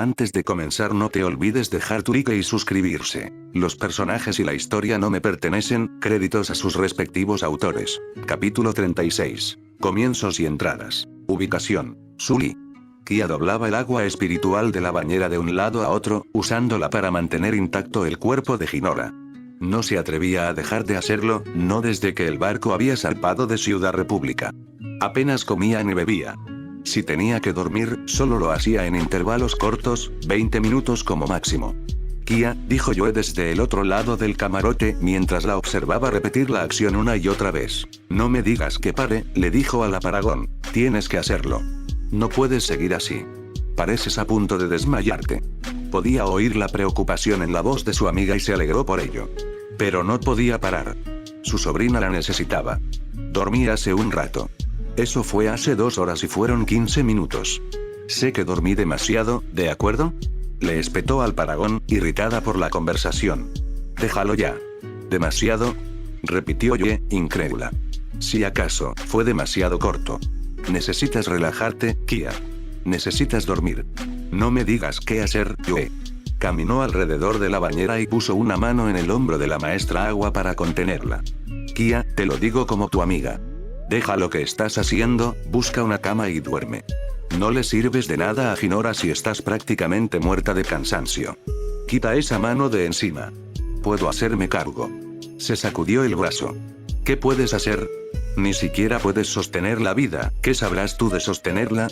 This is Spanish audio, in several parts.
Antes de comenzar no te olvides dejar tu like y suscribirse. Los personajes y la historia no me pertenecen, créditos a sus respectivos autores. Capítulo 36. Comienzos y entradas. Ubicación. Sully. Kia doblaba el agua espiritual de la bañera de un lado a otro, usándola para mantener intacto el cuerpo de Hinora. No se atrevía a dejar de hacerlo, no desde que el barco había zarpado de Ciudad República. Apenas comía ni bebía. Si tenía que dormir, solo lo hacía en intervalos cortos, 20 minutos como máximo. Kia, dijo Joe desde el otro lado del camarote mientras la observaba repetir la acción una y otra vez. No me digas que pare, le dijo a la Paragon. Tienes que hacerlo. No puedes seguir así. Pareces a punto de desmayarte. Podía oír la preocupación en la voz de su amiga y se alegró por ello. Pero no podía parar. Su sobrina la necesitaba. Dormí hace un rato. Eso fue hace 2 horas y fueron 15 minutos. Sé que dormí demasiado, ¿de acuerdo? Le espetó al Paragon, irritada por la conversación. Déjalo ya. ¿Demasiado? Repitió Joe, incrédula. Si acaso, fue demasiado corto. Necesitas relajarte, Kia. Necesitas dormir. No me digas qué hacer, Joe. Caminó alrededor de la bañera y puso una mano en el hombro de la maestra Agua para contenerla. Kia, te lo digo como tu amiga. Deja lo que estás haciendo, busca una cama y duerme. No le sirves de nada a Hinora si estás prácticamente muerta de cansancio. Quita esa mano de encima. Puedo hacerme cargo. Se sacudió el brazo. ¿Qué puedes hacer? Ni siquiera puedes sostener la vida, ¿qué sabrás tú de sostenerla?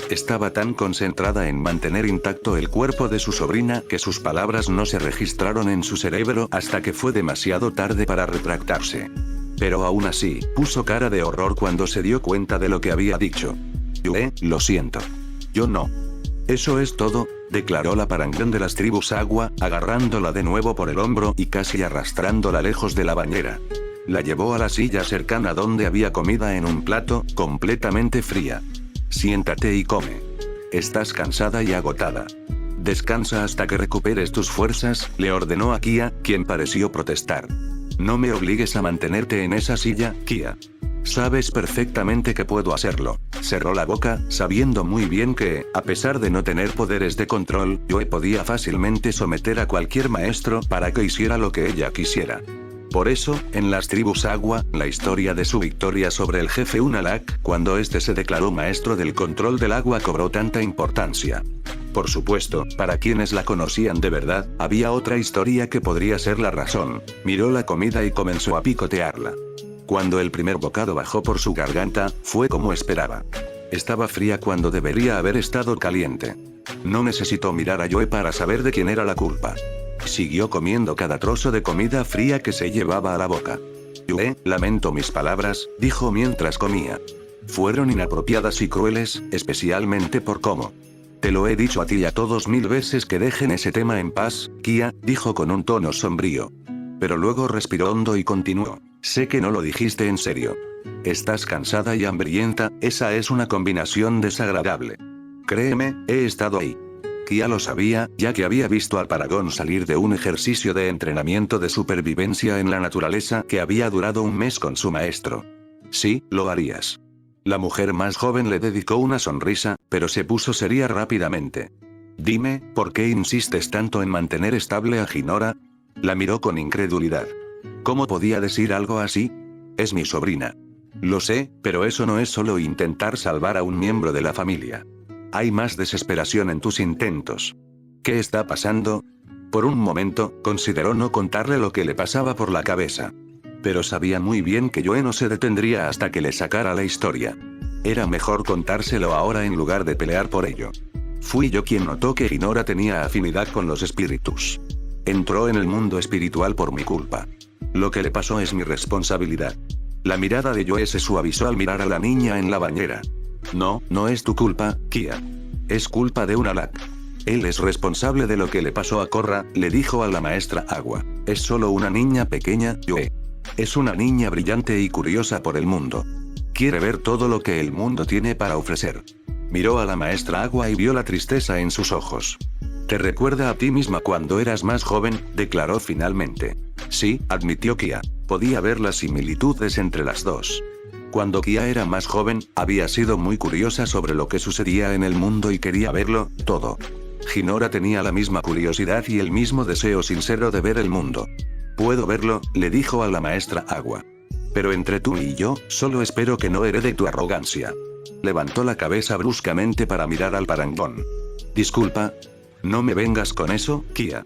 Estaba tan concentrada en mantener intacto el cuerpo de su sobrina que sus palabras no se registraron en su cerebro hasta que fue demasiado tarde para retractarse. Pero aún así, puso cara de horror cuando se dio cuenta de lo que había dicho. Joe, lo siento. Yo no. Eso es todo, declaró la Paragon de las tribus Agua, agarrándola de nuevo por el hombro y casi arrastrándola lejos de la bañera. La llevó a la silla cercana donde había comida en un plato, completamente fría. Siéntate y come. Estás cansada y agotada. Descansa hasta que recuperes tus fuerzas, le ordenó a Kia, quien pareció protestar. No me obligues a mantenerte en esa silla, Kia. Sabes perfectamente que puedo hacerlo. Cerró la boca, sabiendo muy bien que, a pesar de no tener poderes de control, Joe podía fácilmente someter a cualquier maestro para que hiciera lo que ella quisiera. Por eso, en las tribus Agua, la historia de su victoria sobre el jefe Unalaq, cuando este se declaró maestro del control del agua cobró tanta importancia. Por supuesto, para quienes la conocían de verdad, había otra historia que podría ser la razón. Miró la comida y comenzó a picotearla. Cuando el primer bocado bajó por su garganta, fue como esperaba. Estaba fría cuando debería haber estado caliente. No necesitó mirar a Joe para saber de quién era la culpa. Siguió comiendo cada trozo de comida fría que se llevaba a la boca. Joe, lamento mis palabras, dijo mientras comía. Fueron inapropiadas y crueles, especialmente por cómo. Te lo he dicho a ti y a todos 1000 veces que dejen ese tema en paz, Kia, dijo con un tono sombrío. Pero luego respiró hondo y continuó. Sé que no lo dijiste en serio. Estás cansada y hambrienta, esa es una combinación desagradable. Créeme, he estado ahí. Kia lo sabía, ya que había visto al Paragon salir de un ejercicio de entrenamiento de supervivencia en la naturaleza que había durado 1 mes con su maestro. Sí, lo harías. La mujer más joven le dedicó una sonrisa, pero se puso seria rápidamente. Dime, ¿por qué insistes tanto en mantener estable a Hinora? La miró con incredulidad. ¿Cómo podía decir algo así? Es mi sobrina. Lo sé, pero eso no es solo intentar salvar a un miembro de la familia. Hay más desesperación en tus intentos. ¿Qué está pasando? Por un momento, consideró no contarle lo que le pasaba por la cabeza. Pero sabía muy bien que Joe no se detendría hasta que le sacara la historia. Era mejor contárselo ahora en lugar de pelear por ello. Fui yo quien notó que Hinora tenía afinidad con los espíritus. Entró en el mundo espiritual por mi culpa. Lo que le pasó es mi responsabilidad. La mirada de Joe se suavizó al mirar a la niña en la bañera. No, no es tu culpa, Kia. Es culpa de Unalaq. Él es responsable de lo que le pasó a Korra, le dijo a la maestra Agua. Es solo una niña pequeña, Joe. Es una niña brillante y curiosa por el mundo. Quiere ver todo lo que el mundo tiene para ofrecer. Miró a la maestra Agua y vio la tristeza en sus ojos. Te recuerda a ti misma cuando eras más joven, declaró finalmente. Sí, admitió Kia. Podía ver las similitudes entre las dos. Cuando Kia era más joven, había sido muy curiosa sobre lo que sucedía en el mundo y quería verlo todo. Hinora tenía la misma curiosidad y el mismo deseo sincero de ver el mundo. Puedo verlo, le dijo a la maestra Agua. Pero entre tú y yo, solo espero que no herede tu arrogancia. Levantó la cabeza bruscamente para mirar al parangón. Disculpa. No me vengas con eso, Kia.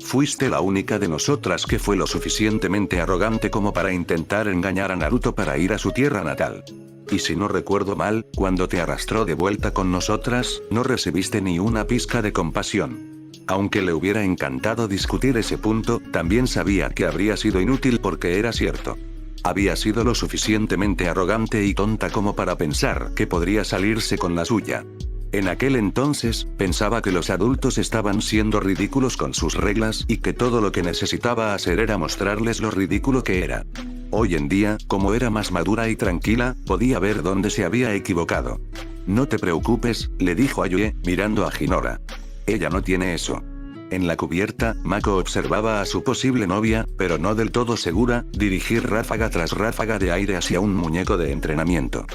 Fuiste la única de nosotras que fue lo suficientemente arrogante como para intentar engañar a Naruto para ir a su tierra natal. Y si no recuerdo mal, cuando te arrastró de vuelta con nosotras, no recibiste ni una pizca de compasión. Aunque le hubiera encantado discutir ese punto, también sabía que habría sido inútil porque era cierto. Había sido lo suficientemente arrogante y tonta como para pensar que podría salirse con la suya. En aquel entonces, pensaba que los adultos estaban siendo ridículos con sus reglas y que todo lo que necesitaba hacer era mostrarles lo ridículo que era. Hoy en día, como era más madura y tranquila, podía ver dónde se había equivocado. No te preocupes, le dijo a Yue, mirando a Hinora. Ella no tiene eso. En la cubierta, Mako observaba a su posible novia, pero no del todo segura, dirigir ráfaga tras ráfaga de aire hacia un muñeco de entrenamiento.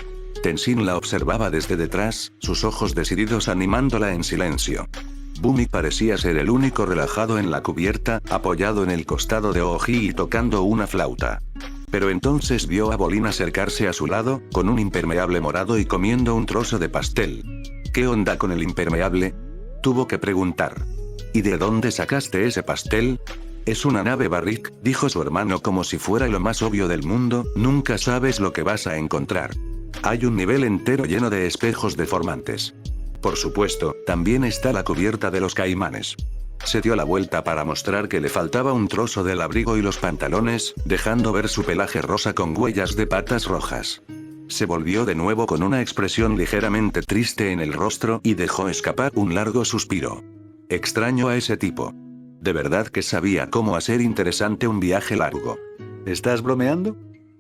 Tenshin la observaba desde detrás, sus ojos decididos animándola en silencio. Bumi parecía ser el único relajado en la cubierta, apoyado en el costado de Oji y tocando una flauta. Pero entonces vio a Bolin acercarse a su lado, con un impermeable morado y comiendo un trozo de pastel. ¿Qué onda con el impermeable? Tuvo que preguntar. ¿Y de dónde sacaste ese pastel? Es una nave Barrick, dijo su hermano como si fuera lo más obvio del mundo, nunca sabes lo que vas a encontrar. Hay un nivel entero lleno de espejos deformantes. Por supuesto, también está la cubierta de los caimanes. Se dio la vuelta para mostrar que le faltaba un trozo del abrigo y los pantalones, dejando ver su pelaje rosa con huellas de patas rojas. Se volvió de nuevo con una expresión ligeramente triste en el rostro y dejó escapar un largo suspiro. Extraño a ese tipo. De verdad que sabía cómo hacer interesante un viaje largo. ¿Estás bromeando?,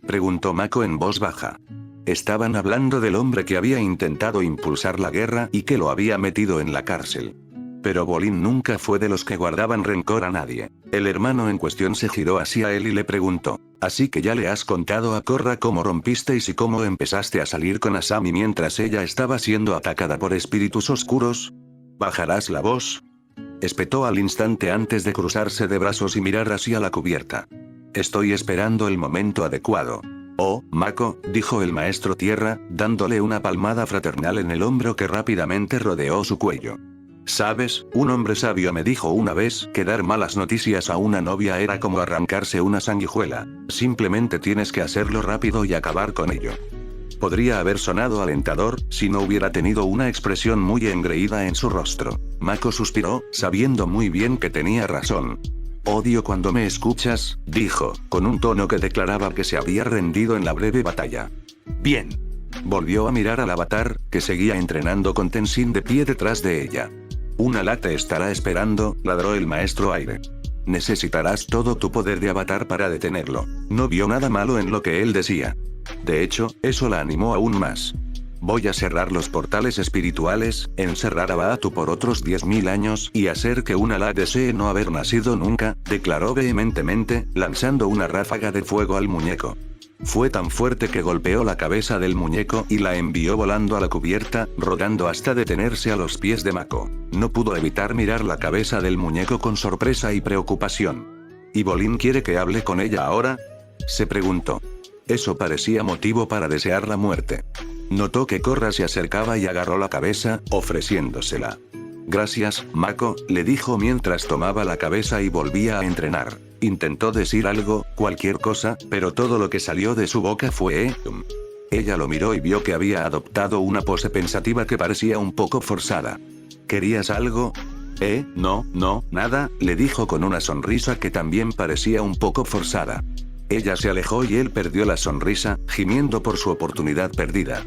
preguntó Mako en voz baja. Estaban hablando del hombre que había intentado impulsar la guerra y que lo había metido en la cárcel. Pero Bolin nunca fue de los que guardaban rencor a nadie. El hermano en cuestión se giró hacia él y le preguntó, ¿así que ya le has contado a Korra cómo rompisteis y cómo empezaste a salir con Asami mientras ella estaba siendo atacada por espíritus oscuros? ¿Bajarás la voz?, espetó al instante antes de cruzarse de brazos y mirar hacia la cubierta. Estoy esperando el momento adecuado. Oh, Mako, dijo el maestro Tierra, dándole una palmada fraternal en el hombro que rápidamente rodeó su cuello. ¿Sabes? Un hombre sabio me dijo una vez que dar malas noticias a una novia era como arrancarse una sanguijuela. Simplemente tienes que hacerlo rápido y acabar con ello. Podría haber sonado alentador, si no hubiera tenido una expresión muy engreída en su rostro. Mako suspiró, sabiendo muy bien que tenía razón. Odio cuando me escuchas, dijo, con un tono que declaraba que se había rendido en la breve batalla. Bien. Volvió a mirar al avatar, que seguía entrenando con Tenshin de pie detrás de ella. Una lata estará esperando, ladró el maestro Aire. Necesitarás todo tu poder de avatar para detenerlo. No vio nada malo en lo que él decía. De hecho, eso la animó aún más. Voy a cerrar los portales espirituales, encerrar a Baatu por otros 10.000 años y hacer que una ala desee no haber nacido nunca, declaró vehementemente, lanzando una ráfaga de fuego al muñeco. Fue tan fuerte que golpeó la cabeza del muñeco y la envió volando a la cubierta, rodando hasta detenerse a los pies de Mako. No pudo evitar mirar la cabeza del muñeco con sorpresa y preocupación. ¿Y Bolin quiere que hable con ella ahora?, se preguntó. Eso parecía motivo para desear la muerte. Notó que Korra se acercaba y agarró la cabeza, ofreciéndosela. Gracias, Mako, le dijo mientras tomaba la cabeza y volvía a entrenar. Intentó decir algo, cualquier cosa, pero todo lo que salió de su boca fue Ella lo miró y vio que había adoptado una pose pensativa que parecía un poco forzada. ¿Querías algo? No, nada, le dijo con una sonrisa que también parecía un poco forzada. Ella se alejó y él perdió la sonrisa, gimiendo por su oportunidad perdida.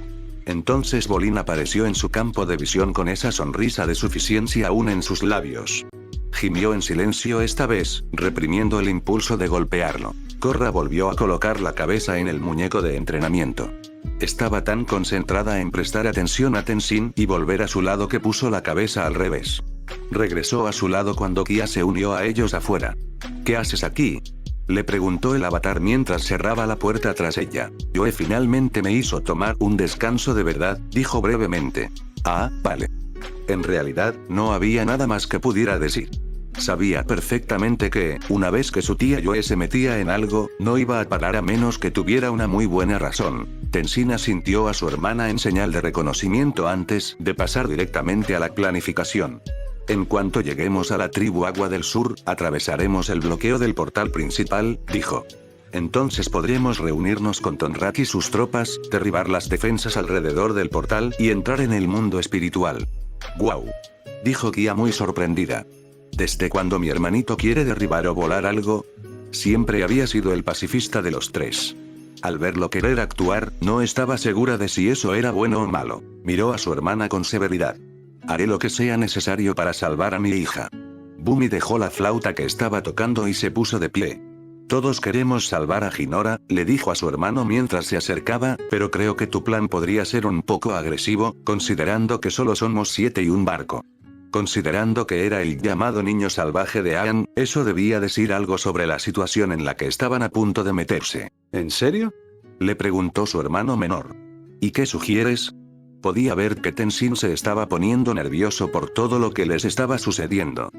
Entonces Bolin apareció en su campo de visión con esa sonrisa de suficiencia aún en sus labios. Gimió en silencio esta vez, reprimiendo el impulso de golpearlo. Korra volvió a colocar la cabeza en el muñeco de entrenamiento. Estaba tan concentrada en prestar atención a Tenshin y volver a su lado que puso la cabeza al revés. Regresó a su lado cuando Kia se unió a ellos afuera. ¿Qué haces aquí?, le preguntó el avatar mientras cerraba la puerta tras ella. Yue finalmente me hizo tomar un descanso de verdad, dijo brevemente. Ah, vale. En realidad, no había nada más que pudiera decir. Sabía perfectamente que, una vez que su tía Yoe se metía en algo, no iba a parar a menos que tuviera una muy buena razón. Tenzin asintió a su hermana en señal de reconocimiento antes de pasar directamente a la planificación. En cuanto lleguemos a la tribu Agua del Sur, atravesaremos el bloqueo del portal principal, dijo. Entonces podremos reunirnos con Tonraq y sus tropas, derribar las defensas alrededor del portal y entrar en el mundo espiritual. ¡Guau! Dijo Kia muy sorprendida. ¿Desde cuando mi hermanito quiere derribar o volar algo? Siempre había sido el pacifista de los tres. Al verlo querer actuar, no estaba segura de si eso era bueno o malo. Miró a su hermana con severidad. Haré lo que sea necesario para salvar a mi hija. Bumi dejó la flauta que estaba tocando y se puso de pie. Todos queremos salvar a Hinora, le dijo a su hermano mientras se acercaba, pero creo que tu plan podría ser un poco agresivo, considerando que solo somos 7 y un barco. Considerando que era el llamado niño salvaje de Aang, eso debía decir algo sobre la situación en la que estaban a punto de meterse. ¿En serio? Le preguntó su hermano menor. ¿Y qué sugieres? Podía ver que Tenzin se estaba poniendo nervioso por todo lo que les estaba sucediendo.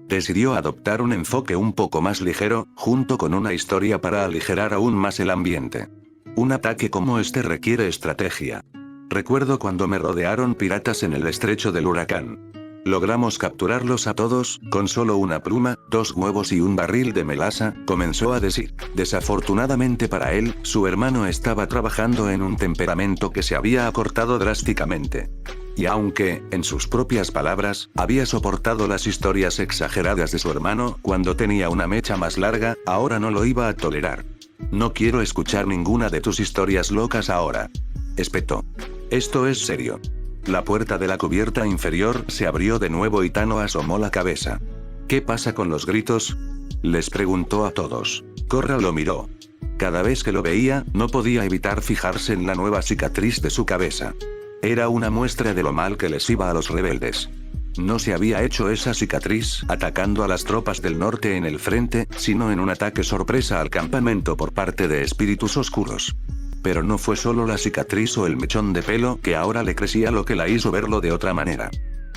Decidió adoptar un enfoque un poco más ligero, junto con una historia para aligerar aún más el ambiente. Un ataque como este requiere estrategia. Recuerdo cuando me rodearon piratas en el estrecho del huracán. Logramos capturarlos a todos, con solo una pluma, 2 huevos y un barril de melaza, comenzó a decir. Desafortunadamente para él, su hermano estaba trabajando en un temperamento que se había acortado drásticamente. Y aunque, en sus propias palabras, había soportado las historias exageradas de su hermano cuando tenía una mecha más larga, ahora no lo iba a tolerar. No quiero escuchar ninguna de tus historias locas ahora. Espetó. Esto es serio. La puerta de la cubierta inferior se abrió de nuevo y Tano asomó la cabeza. ¿Qué pasa con los gritos? Les preguntó a todos. Korra lo miró. Cada vez que lo veía, no podía evitar fijarse en la nueva cicatriz de su cabeza. Era una muestra de lo mal que les iba a los rebeldes. No se había hecho esa cicatriz atacando a las tropas del norte en el frente, sino en un ataque sorpresa al campamento por parte de espíritus oscuros. Pero no fue solo la cicatriz o el mechón de pelo que ahora le crecía lo que la hizo verlo de otra manera.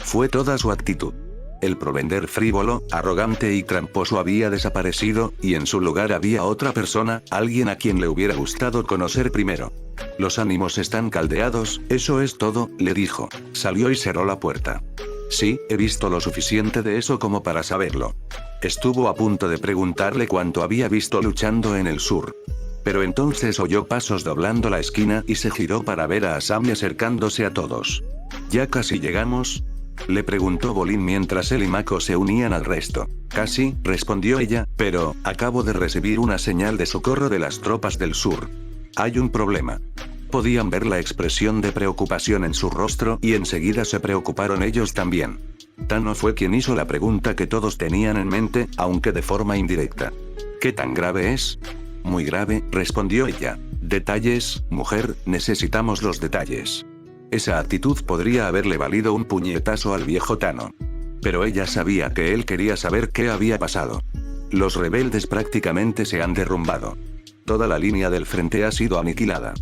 Fue toda su actitud. El provender frívolo, arrogante y tramposo había desaparecido, y en su lugar había otra persona, alguien a quien le hubiera gustado conocer primero. Los ánimos están caldeados, eso es todo, le dijo. Salió y cerró la puerta. Sí, he visto lo suficiente de eso como para saberlo. Estuvo a punto de preguntarle cuánto había visto luchando en el sur. Pero entonces oyó pasos doblando la esquina y se giró para ver a Asami acercándose a todos. ¿Ya casi llegamos? Le preguntó Bolin mientras él y Mako se unían al resto. Casi, respondió ella, pero, acabo de recibir una señal de socorro de las tropas del sur. Hay un problema. Podían ver la expresión de preocupación en su rostro y enseguida se preocuparon ellos también. Tano fue quien hizo la pregunta que todos tenían en mente, aunque de forma indirecta. ¿Qué tan grave es? Muy grave, respondió ella. Detalles, mujer, necesitamos los detalles. Esa actitud podría haberle valido un puñetazo al viejo Tano. Pero ella sabía que él quería saber qué había pasado. Los rebeldes prácticamente se han derrumbado. Toda la línea del frente ha sido aniquilada.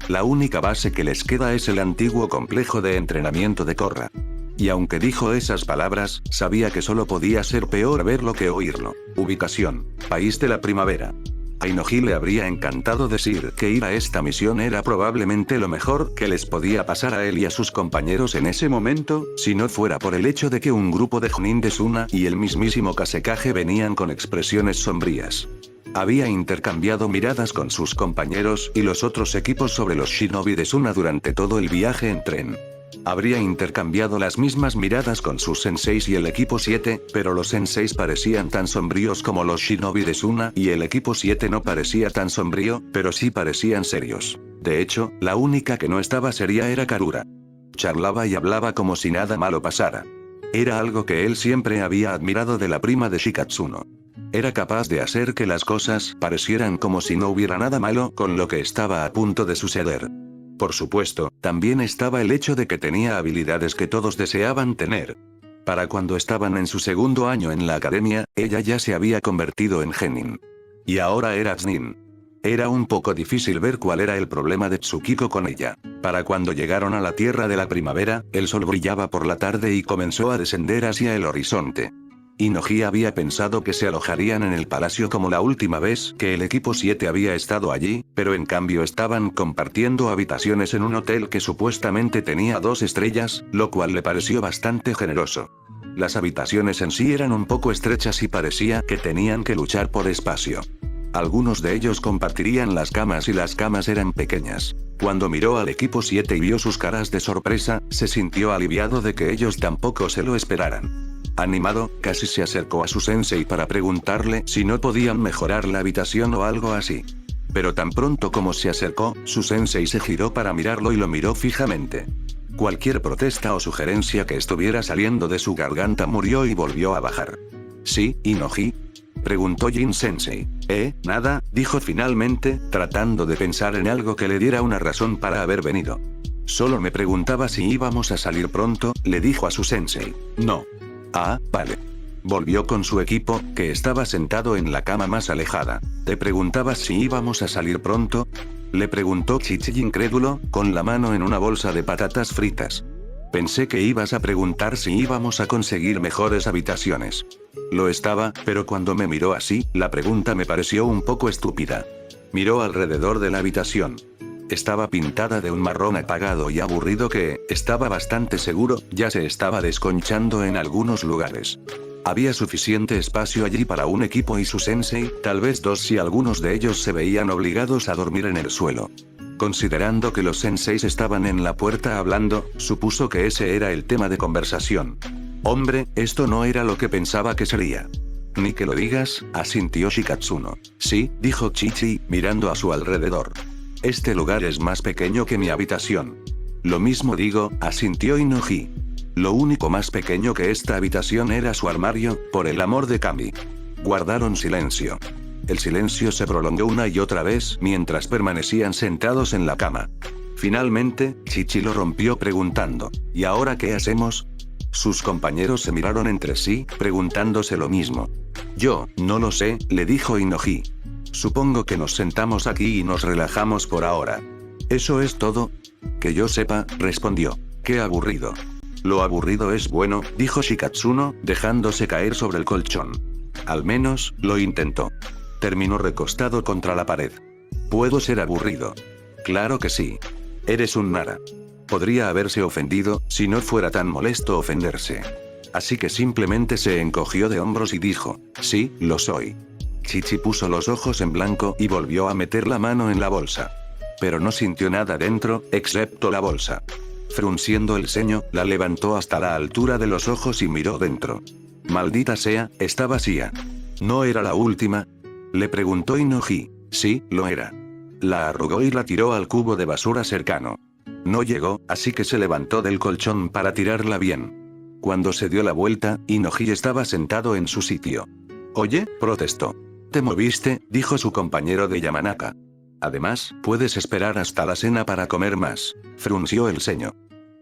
La única base que les queda es el antiguo complejo de entrenamiento de Korra. Y aunque dijo esas palabras, sabía que solo podía ser peor verlo que oírlo. Ubicación: País de la Primavera. A Inoji le habría encantado decir que ir a esta misión era probablemente lo mejor que les podía pasar a él y a sus compañeros en ese momento, si no fuera por el hecho de que un grupo de Jonin de Suna y el mismísimo Kasekage venían con expresiones sombrías. Había intercambiado miradas con sus compañeros y los otros equipos sobre los shinobi de Suna durante todo el viaje en tren. Habría intercambiado las mismas miradas con sus senseis y el equipo 7, pero los senseis parecían tan sombríos como los shinobi de Suna y el equipo 7 no parecía tan sombrío, pero sí parecían serios. De hecho, la única que no estaba seria era Karura. Charlaba y hablaba como si nada malo pasara. Era algo que él siempre había admirado de la prima de Shikatsuno. Era capaz de hacer que las cosas parecieran como si no hubiera nada malo con lo que estaba a punto de suceder. Por supuesto, también estaba el hecho de que tenía habilidades que todos deseaban tener. Para cuando estaban en su segundo año en la academia, ella ya se había convertido en genin. Y ahora era Snin. Era un poco difícil ver cuál era el problema de Tsukiko con ella. Para cuando llegaron a la tierra de la primavera, el sol brillaba por la tarde y comenzó a descender hacia el horizonte. Inoji había pensado que se alojarían en el palacio como la última vez que el equipo 7 había estado allí, pero en cambio estaban compartiendo habitaciones en un hotel que supuestamente tenía 2 estrellas, lo cual le pareció bastante generoso. Las habitaciones en sí eran un poco estrechas y parecía que tenían que luchar por espacio. Algunos de ellos compartirían las camas y las camas eran pequeñas. Cuando miró al equipo 7 y vio sus caras de sorpresa, se sintió aliviado de que ellos tampoco se lo esperaran. Animado, casi se acercó a su sensei para preguntarle si no podían mejorar la habitación o algo así. Pero tan pronto como se acercó, su sensei se giró para mirarlo y lo miró fijamente. Cualquier protesta o sugerencia que estuviera saliendo de su garganta murió y volvió a bajar. ¿Sí, Inoji?, preguntó Jin Sensei. Nada, dijo finalmente, tratando de pensar en algo que le diera una razón para haber venido. Solo me preguntaba si íbamos a salir pronto, le dijo a su sensei. No. Ah, vale. Volvió con su equipo, que estaba sentado en la cama más alejada. ¿Te preguntabas si íbamos a salir pronto?, le preguntó Chichi incrédulo, con la mano en una bolsa de patatas fritas. Pensé que ibas a preguntar si íbamos a conseguir mejores habitaciones. Lo estaba, pero cuando me miró así, la pregunta me pareció un poco estúpida. Miró alrededor de la habitación. Estaba pintada de un marrón apagado y aburrido que, estaba bastante seguro, ya se estaba desconchando en algunos lugares. Había suficiente espacio allí para un equipo y su sensei, tal vez 2 si algunos de ellos se veían obligados a dormir en el suelo. Considerando que los senseis estaban en la puerta hablando, supuso que ese era el tema de conversación. Hombre, esto no era lo que pensaba que sería. Ni que lo digas, asintió Shikatsuno. Sí, dijo Chichi, mirando a su alrededor. Este lugar es más pequeño que mi habitación. Lo mismo digo, asintió Inoji. Lo único más pequeño que esta habitación era su armario, por el amor de Kami. Guardaron silencio. El silencio se prolongó una y otra vez mientras permanecían sentados en la cama. Finalmente, Chichi lo rompió preguntando, ¿y ahora qué hacemos? Sus compañeros se miraron entre sí, preguntándose lo mismo. Yo, no lo sé, le dijo Inoji. Supongo que nos sentamos aquí y nos relajamos por ahora. ¿Eso es todo? Que yo sepa, respondió. Qué aburrido. Lo aburrido es bueno, dijo Shikatsuno, dejándose caer sobre el colchón. Al menos, lo intentó. Terminó recostado contra la pared. ¿Puedo ser aburrido? Claro que sí. Eres un Nara. Podría haberse ofendido, si no fuera tan molesto ofenderse. Así que simplemente se encogió de hombros y dijo, sí, lo soy. Chichi puso los ojos en blanco y volvió a meter la mano en la bolsa. Pero no sintió nada dentro, excepto la bolsa. Frunciendo el ceño, la levantó hasta la altura de los ojos y miró dentro. Maldita sea, está vacía. ¿No era la última? Le preguntó Inoji. Sí, lo era. La arrugó y la tiró al cubo de basura cercano. No llegó, así que se levantó del colchón para tirarla bien. Cuando se dio la vuelta, Inoji estaba sentado en su sitio. Oye, protestó. ¿Te moviste?, dijo su compañero de Yamanaka. Además, puedes esperar hasta la cena para comer más. Frunció el ceño.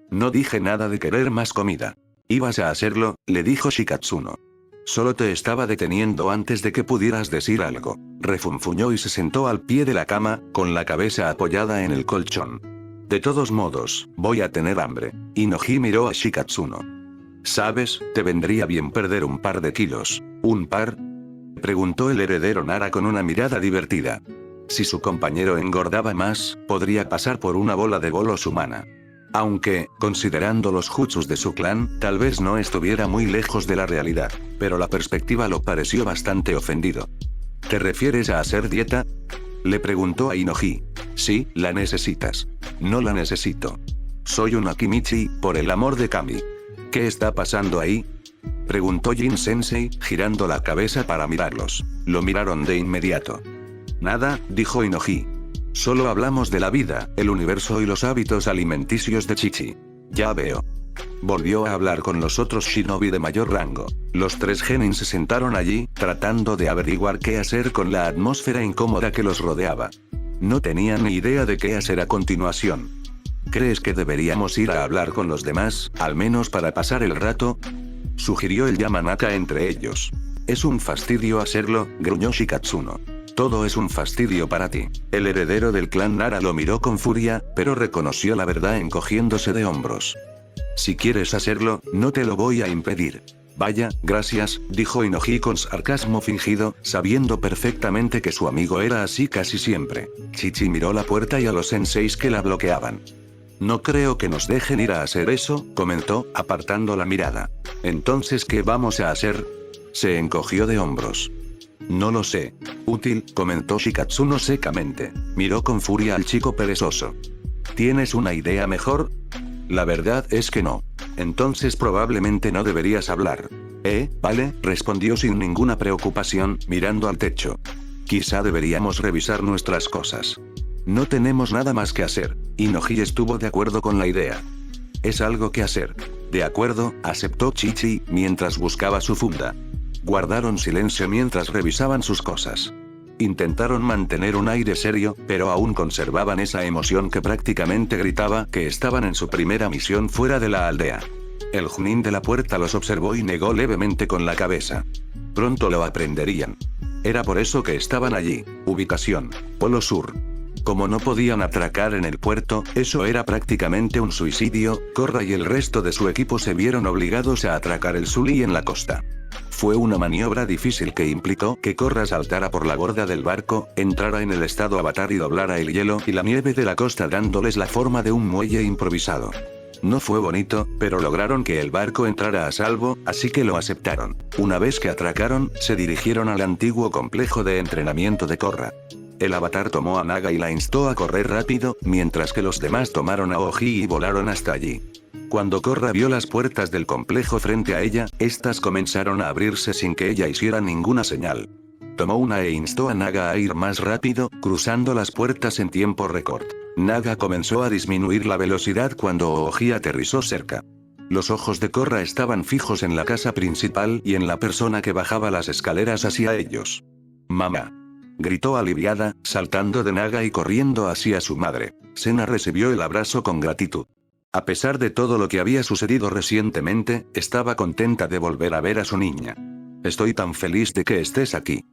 No dije nada de querer más comida. Ibas a hacerlo, le dijo Shikatsuno. Solo te estaba deteniendo antes de que pudieras decir algo. Refunfuñó y se sentó al pie de la cama, con la cabeza apoyada en el colchón. De todos modos, voy a tener hambre. Inoji miró a Shikatsuno. ¿Sabes, te vendría bien perder un par de kilos? ¿Un par? Preguntó el heredero Nara con una mirada divertida. Si su compañero engordaba más, podría pasar por una bola de bolos humana. Aunque, considerando los jutsus de su clan, tal vez no estuviera muy lejos de la realidad, pero la perspectiva lo pareció bastante ofendido. ¿Te refieres a hacer dieta?, le preguntó a Inoji. Sí, la necesitas. No la necesito. Soy un Akimichi, por el amor de Kami. ¿Qué está pasando ahí?, preguntó Jin Sensei, girando la cabeza para mirarlos. Lo miraron de inmediato. Nada, dijo Inoji. Solo hablamos de la vida, el universo y los hábitos alimenticios de Chichi. Ya veo. Volvió a hablar con los otros shinobi de mayor rango. Los 3 genin se sentaron allí, tratando de averiguar qué hacer con la atmósfera incómoda que los rodeaba. No tenían ni idea de qué hacer a continuación. ¿Crees que deberíamos ir a hablar con los demás, al menos para pasar el rato?, sugirió el Yamanaka entre ellos. Es un fastidio hacerlo, gruñó Shikatsuno. Todo es un fastidio para ti. El heredero del clan Nara lo miró con furia, pero reconoció la verdad encogiéndose de hombros. Si quieres hacerlo, no te lo voy a impedir. Vaya, gracias, dijo Inoji con sarcasmo fingido, sabiendo perfectamente que su amigo era así casi siempre. Chichi miró la puerta y a los senseis que la bloqueaban. No creo que nos dejen ir a hacer eso, comentó, apartando la mirada. Entonces, ¿qué vamos a hacer? Se encogió de hombros. No lo sé. Útil, comentó Shikatsuno secamente. Miró con furia al chico perezoso. ¿Tienes una idea mejor? La verdad es que no. Entonces probablemente no deberías hablar. Vale, respondió sin ninguna preocupación, mirando al techo. Quizá deberíamos revisar nuestras cosas. No tenemos nada más que hacer. Inoji estuvo de acuerdo con la idea. Es algo que hacer. De acuerdo, aceptó Chichi, mientras buscaba su funda. Guardaron silencio mientras revisaban sus cosas. Intentaron mantener un aire serio, pero aún conservaban esa emoción que prácticamente gritaba que estaban en su primera misión fuera de la aldea. El Junin de la puerta los observó y negó levemente con la cabeza. Pronto lo aprenderían. Era por eso que estaban allí. Ubicación: Polo Sur. Como no podían atracar en el puerto, eso era prácticamente un suicidio. Korra y el resto de su equipo se vieron obligados a atracar el Sully en la costa. Fue una maniobra difícil que implicó que Korra saltara por la borda del barco, entrara en el estado avatar y doblara el hielo y la nieve de la costa dándoles la forma de un muelle improvisado. No fue bonito, pero lograron que el barco entrara a salvo, así que lo aceptaron. Una vez que atracaron, se dirigieron al antiguo complejo de entrenamiento de Korra. El avatar tomó a Naga y la instó a correr rápido, mientras que los demás tomaron a Oji y volaron hasta allí. Cuando Korra vio las puertas del complejo frente a ella, estas comenzaron a abrirse sin que ella hiciera ninguna señal. Tomó una e instó a Naga a ir más rápido, cruzando las puertas en tiempo récord. Naga comenzó a disminuir la velocidad cuando Oji aterrizó cerca. Los ojos de Korra estaban fijos en la casa principal y en la persona que bajaba las escaleras hacia ellos. «Mamá», gritó aliviada, saltando de Naga y corriendo hacia su madre. Sena recibió el abrazo con gratitud. A pesar de todo lo que había sucedido recientemente, estaba contenta de volver a ver a su niña. «Estoy tan feliz de que estés aquí».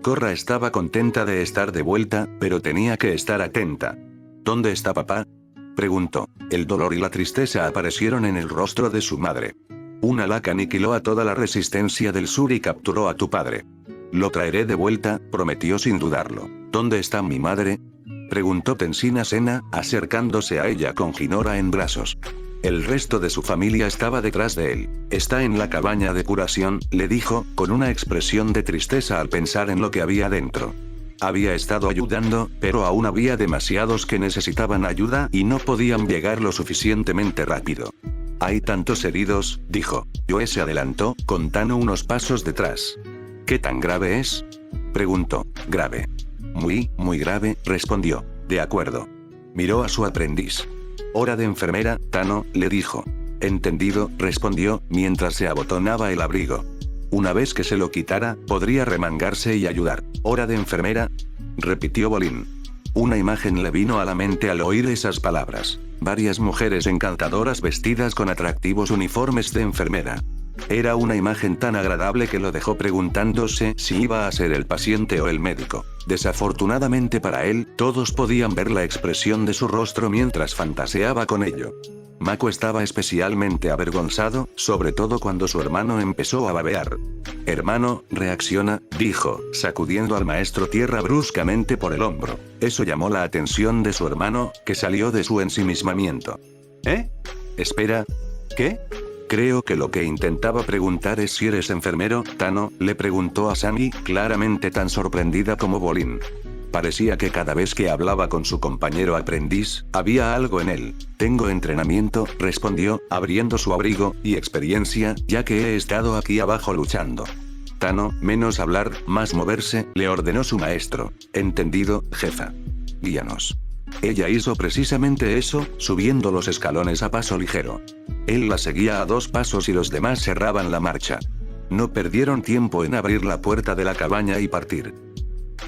Korra estaba contenta de estar de vuelta, pero tenía que estar atenta. «¿Dónde está papá?», preguntó. El dolor y la tristeza aparecieron en el rostro de su madre. «Una laca aniquiló a toda la resistencia del sur y capturó a tu padre. Lo traeré de vuelta», prometió sin dudarlo. «¿Dónde está mi madre?», preguntó Tenshin a Sena, acercándose a ella con Hinora en brazos. El resto de su familia estaba detrás de él. «Está en la cabaña de curación», le dijo, con una expresión de tristeza al pensar en lo que había dentro. Había estado ayudando, pero aún había demasiados que necesitaban ayuda y no podían llegar lo suficientemente rápido. «Hay tantos heridos», dijo. Yoe se adelantó, con Tano unos pasos detrás. «¿Qué tan grave es?», preguntó. «Grave. Muy grave», respondió. «De acuerdo». Miró a su aprendiz. «Hora de enfermera, Tano», le dijo. «Entendido», respondió, mientras se abotonaba el abrigo. Una vez que se lo quitara, podría remangarse y ayudar. «Hora de enfermera», repitió Bolin. Una imagen le vino a la mente al oír esas palabras. Varias mujeres encantadoras vestidas con atractivos uniformes de enfermera. Era una imagen tan agradable que lo dejó preguntándose si iba a ser el paciente o el médico. Desafortunadamente para él, todos podían ver la expresión de su rostro mientras fantaseaba con ello. Mako estaba especialmente avergonzado, sobre todo cuando su hermano empezó a babear. «Hermano, reacciona», dijo, sacudiendo al maestro tierra bruscamente por el hombro. Eso llamó la atención de su hermano, que salió de su ensimismamiento. Espera. ¿Qué? Creo que lo que intentaba preguntar es si eres enfermero, Tano, le preguntó a Sami, claramente tan sorprendida como Bolin. Parecía que cada vez que hablaba con su compañero aprendiz, había algo en él. «Tengo entrenamiento», respondió, abriendo su abrigo, «y experiencia, ya que he estado aquí abajo luchando». «Tano, menos hablar, más moverse», le ordenó su maestro. «Entendido, jefa. Guíanos». Ella hizo precisamente eso, subiendo los escalones a paso ligero. Él la seguía a 2 pasos y los demás cerraban la marcha. No perdieron tiempo en abrir la puerta de la cabaña y partir.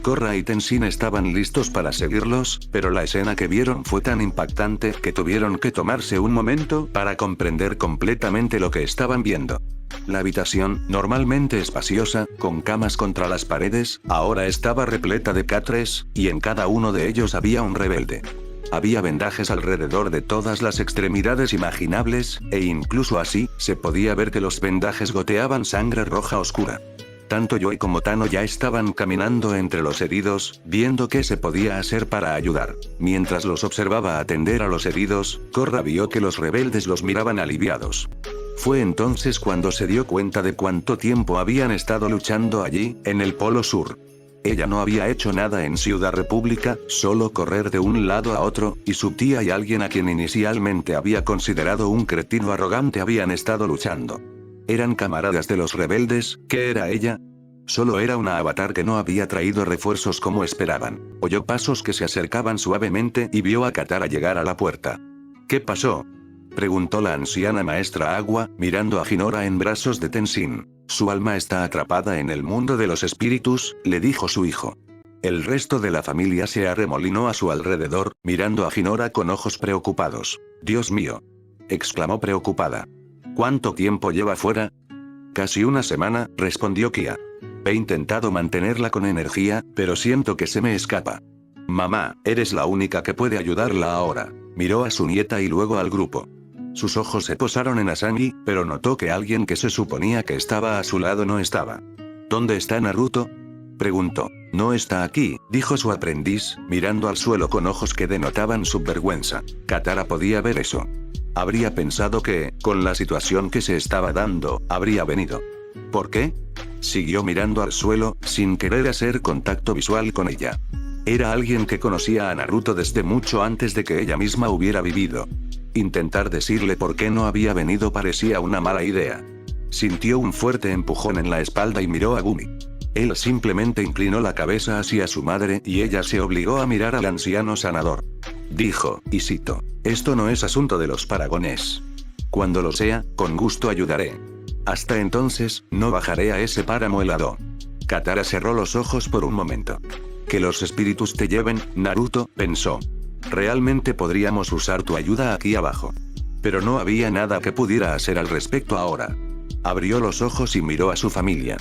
Korra y Tenzin estaban listos para seguirlos, pero la escena que vieron fue tan impactante que tuvieron que tomarse un momento para comprender completamente lo que estaban viendo. La habitación, normalmente espaciosa, con camas contra las paredes, ahora estaba repleta de catres, y en cada uno de ellos había un rebelde. Había vendajes alrededor de todas las extremidades imaginables, e incluso así, se podía ver que los vendajes goteaban sangre roja oscura. Tanto Joy como Tano ya estaban caminando entre los heridos, viendo qué se podía hacer para ayudar. Mientras los observaba atender a los heridos, Korra vio que los rebeldes los miraban aliviados. Fue entonces cuando se dio cuenta de cuánto tiempo habían estado luchando allí, en el Polo Sur. Ella no había hecho nada en Ciudad República, solo correr de un lado a otro, y su tía y alguien a quien inicialmente había considerado un cretino arrogante habían estado luchando. ¿Eran camaradas de los rebeldes? ¿Qué era ella? Solo era una avatar que no había traído refuerzos como esperaban. Oyó pasos que se acercaban suavemente y vio a Katara llegar a la puerta. ¿Qué pasó?, preguntó la anciana maestra Agua, mirando a Hinora en brazos de Tenzin. Su alma está atrapada en el mundo de los espíritus, le dijo su hijo. El resto de la familia se arremolinó a su alrededor, mirando a Hinora con ojos preocupados. «Dios mío», exclamó preocupada. «¿Cuánto tiempo lleva fuera?» «Casi una semana», respondió Kia. «He intentado mantenerla con energía, pero siento que se me escapa». «Mamá, eres la única que puede ayudarla ahora», miró a su nieta y luego al grupo. Sus ojos se posaron en Asangi, pero notó que alguien que se suponía que estaba a su lado no estaba. «¿Dónde está Naruto?», preguntó. «No está aquí», dijo su aprendiz, mirando al suelo con ojos que denotaban su vergüenza. Katara podía ver eso. Habría pensado que, con la situación que se estaba dando, habría venido. ¿Por qué? Siguió mirando al suelo, sin querer hacer contacto visual con ella. Era alguien que conocía a Naruto desde mucho antes de que ella misma hubiera vivido. Intentar decirle por qué no había venido parecía una mala idea. Sintió un fuerte empujón en la espalda y miró a Gumi. Él simplemente inclinó la cabeza hacia su madre y ella se obligó a mirar al anciano sanador. Dijo, y cito, «Esto no es asunto de los paragones. Cuando lo sea, con gusto ayudaré. Hasta entonces, no bajaré a ese páramo helado». Katara cerró los ojos por un momento. «Que los espíritus te lleven, Naruto», pensó. «Realmente podríamos usar tu ayuda aquí abajo». Pero no había nada que pudiera hacer al respecto ahora. Abrió los ojos y miró a su familia.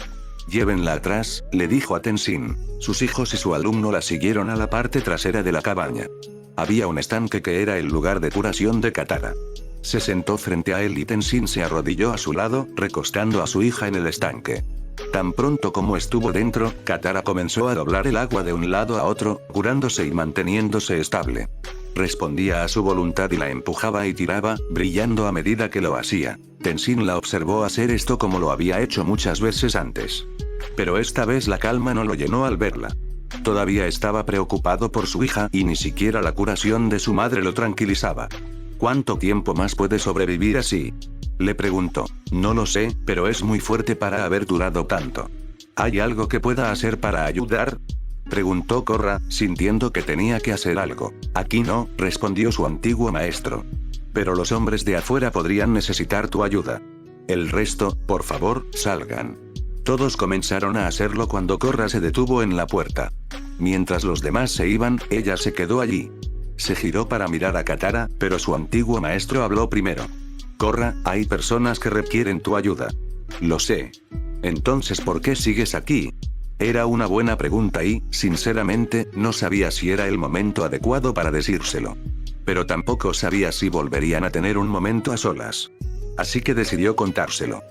«Llévenla atrás», le dijo a Tenzin. Sus hijos y su alumno la siguieron a la parte trasera de la cabaña. Había un estanque que era el lugar de curación de Katara. Se sentó frente a él y Tenzin se arrodilló a su lado, recostando a su hija en el estanque. Tan pronto como estuvo dentro, Katara comenzó a doblar el agua de un lado a otro, curándose y manteniéndose estable. Respondía a su voluntad y la empujaba y tiraba, brillando a medida que lo hacía. Tenzin la observó hacer esto como lo había hecho muchas veces antes. Pero esta vez la calma no lo llenó al verla. Todavía estaba preocupado por su hija y ni siquiera la curación de su madre lo tranquilizaba. «¿Cuánto tiempo más puede sobrevivir así?», le preguntó. «No lo sé, pero es muy fuerte para haber durado tanto». «¿Hay algo que pueda hacer para ayudar?», preguntó Korra, sintiendo que tenía que hacer algo. «Aquí no», respondió su antiguo maestro. «Pero los hombres de afuera podrían necesitar tu ayuda. El resto, por favor, salgan». Todos comenzaron a hacerlo cuando Korra se detuvo en la puerta. Mientras los demás se iban, ella se quedó allí. Se giró para mirar a Katara, pero su antiguo maestro habló primero. «Korra, hay personas que requieren tu ayuda». «Lo sé». «Entonces, ¿por qué sigues aquí?». Era una buena pregunta y, sinceramente, no sabía si era el momento adecuado para decírselo. Pero tampoco sabía si volverían a tener un momento a solas. Así que decidió contárselo.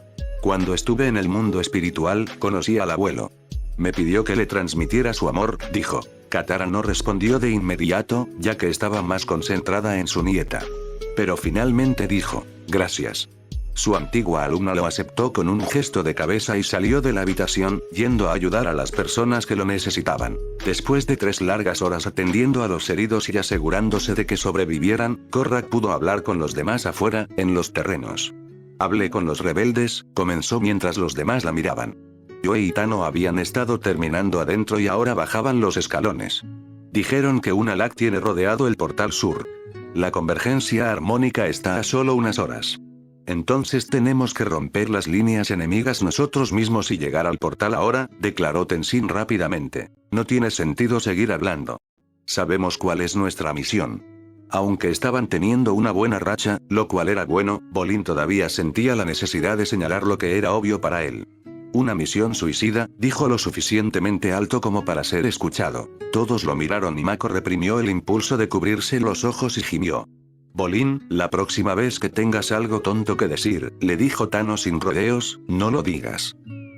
«Cuando estuve en el mundo espiritual, conocí al abuelo. Me pidió que le transmitiera su amor», dijo. Katara no respondió de inmediato, ya que estaba más concentrada en su nieta. Pero finalmente dijo, «Gracias». Su antigua alumna lo aceptó con un gesto de cabeza y salió de la habitación, yendo a ayudar a las personas que lo necesitaban. Después de 3 largas horas atendiendo a los heridos y asegurándose de que sobrevivieran, Korra pudo hablar con los demás afuera, en los terrenos. «Hablé con los rebeldes», comenzó mientras los demás la miraban. Joy y Tano habían estado terminando adentro y ahora bajaban los escalones. Dijeron que un Alak tiene rodeado el portal sur. La convergencia armónica está a solo unas horas. Entonces tenemos que romper las líneas enemigas nosotros mismos y llegar al portal ahora, declaró Tenzin rápidamente. No tiene sentido seguir hablando. Sabemos cuál es nuestra misión. Aunque estaban teniendo una buena racha, lo cual era bueno, Bolin todavía sentía la necesidad de señalar lo que era obvio para él. Una misión suicida, dijo lo suficientemente alto como para ser escuchado. Todos lo miraron y Mako reprimió el impulso de cubrirse los ojos y gimió. Bolin, la próxima vez que tengas algo tonto que decir, le dijo Tano sin rodeos, no lo digas.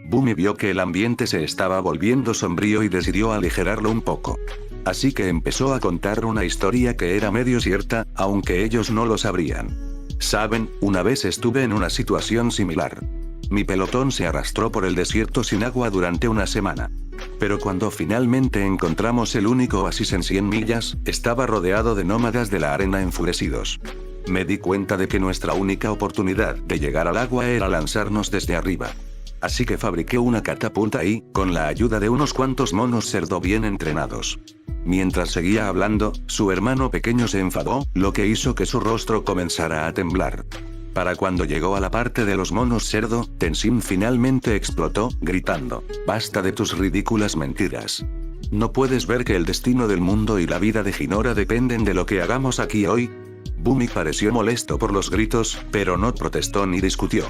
Bumi vio que el ambiente se estaba volviendo sombrío y decidió aligerarlo un poco. Así que empezó a contar una historia que era medio cierta, aunque ellos no lo sabrían. Saben, una vez estuve en una situación similar. Mi pelotón se arrastró por el desierto sin agua durante una semana. Pero cuando finalmente encontramos el único oasis en 100 millas, estaba rodeado de nómadas de la arena enfurecidos. Me di cuenta de que nuestra única oportunidad de llegar al agua era lanzarnos desde arriba. Así que fabriqué una catapulta y, con la ayuda de unos cuantos monos cerdo bien entrenados. Mientras seguía hablando, su hermano pequeño se enfadó, lo que hizo que su rostro comenzara a temblar. Para cuando llegó a la parte de los monos cerdo, Tenzin finalmente explotó, gritando, «Basta de tus ridículas mentiras. ¿No puedes ver que el destino del mundo y la vida de Hinora dependen de lo que hagamos aquí hoy?» Bumi pareció molesto por los gritos, pero no protestó ni discutió.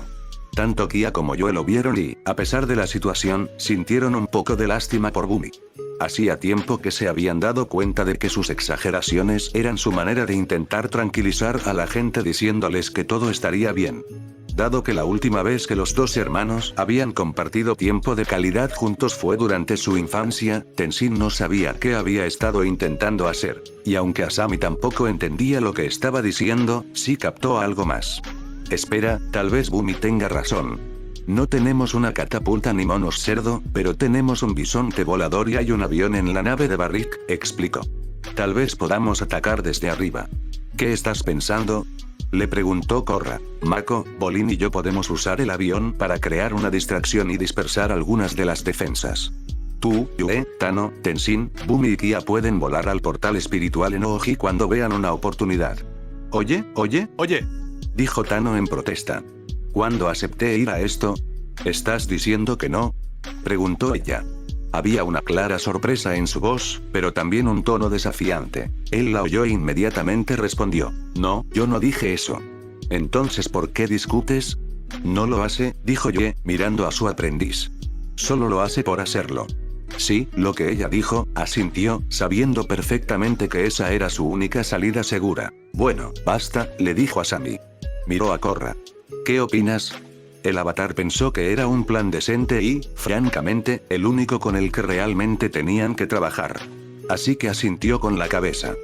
Tanto Kia como yo lo vieron y, a pesar de la situación, sintieron un poco de lástima por Bumi. Hacía tiempo que se habían dado cuenta de que sus exageraciones eran su manera de intentar tranquilizar a la gente diciéndoles que todo estaría bien. Dado que la última vez que los dos hermanos habían compartido tiempo de calidad juntos fue durante su infancia, Tenzin no sabía qué había estado intentando hacer. Y aunque Asami tampoco entendía lo que estaba diciendo, sí captó algo más. Espera, tal vez Bumi tenga razón. No tenemos una catapulta ni monos cerdo, pero tenemos un bisonte volador y hay un avión en la nave de Barrick, explicó. Tal vez podamos atacar desde arriba. ¿Qué estás pensando?, le preguntó Korra. Mako, Bolin y yo podemos usar el avión para crear una distracción y dispersar algunas de las defensas. Tú, Yue, Tano, Tenzin, Bumi y Kia pueden volar al portal espiritual en Oji cuando vean una oportunidad. Oye, dijo Tano en protesta. Cuando acepté ir a esto, ¿estás diciendo que no?, preguntó ella. Había una clara sorpresa en su voz, pero también un tono desafiante. Él la oyó e inmediatamente respondió, «No, yo no dije eso». «Entonces, ¿por qué discutes?». «No lo hace», dijo Yue, mirando a su aprendiz. «Solo lo hace por hacerlo». «Sí, lo que ella dijo», asintió, sabiendo perfectamente que esa era su única salida segura. «Bueno, basta», le dijo Asami. Miró a Korra. «¿Qué opinas?». El avatar pensó que era un plan decente y, francamente, el único con el que realmente tenían que trabajar. Así que asintió con la cabeza.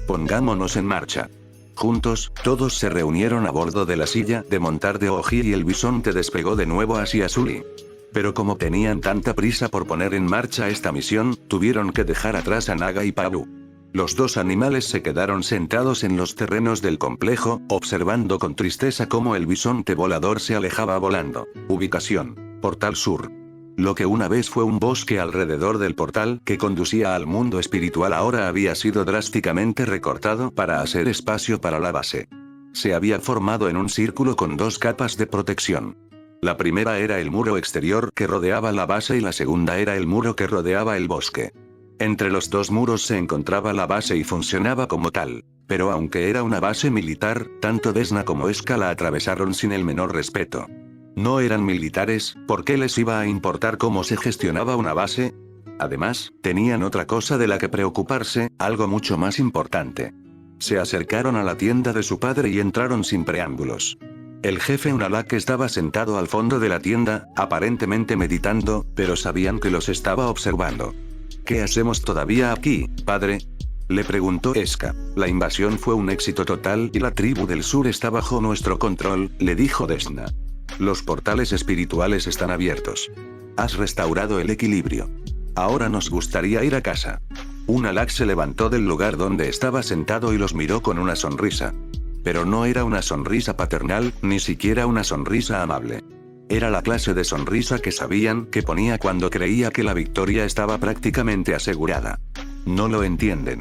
«Pongámonos en marcha». Juntos, todos se reunieron a bordo de la silla de montar de Oji y el bisonte despegó de nuevo hacia Suri. Pero como tenían tanta prisa por poner en marcha esta misión, tuvieron que dejar atrás a Naga y Pabu. Los dos animales se quedaron sentados en los terrenos del complejo, observando con tristeza cómo el bisonte volador se alejaba volando. Ubicación: Portal Sur. Lo que una vez fue un bosque alrededor del portal que conducía al mundo espiritual ahora había sido drásticamente recortado para hacer espacio para la base. Se había formado en un círculo con dos capas de protección. La primera era el muro exterior que rodeaba la base y la segunda era el muro que rodeaba el bosque. Entre los dos muros se encontraba la base y funcionaba como tal. Pero aunque era una base militar, tanto Desna como Eska la atravesaron sin el menor respeto. No eran militares, ¿por qué les iba a importar cómo se gestionaba una base? Además, tenían otra cosa de la que preocuparse, algo mucho más importante. Se acercaron a la tienda de su padre y entraron sin preámbulos. El jefe Unalak estaba sentado al fondo de la tienda, aparentemente meditando, pero sabían que los estaba observando. ¿Qué hacemos todavía aquí, padre?, le preguntó Eska. La invasión fue un éxito total y la tribu del sur está bajo nuestro control, le dijo Desna. Los portales espirituales están abiertos. Has restaurado el equilibrio. Ahora nos gustaría ir a casa. Unalak se levantó del lugar donde estaba sentado y los miró con una sonrisa. Pero no era una sonrisa paternal, ni siquiera una sonrisa amable. Era la clase de sonrisa que sabían que ponía cuando creía que la victoria estaba prácticamente asegurada. No lo entienden.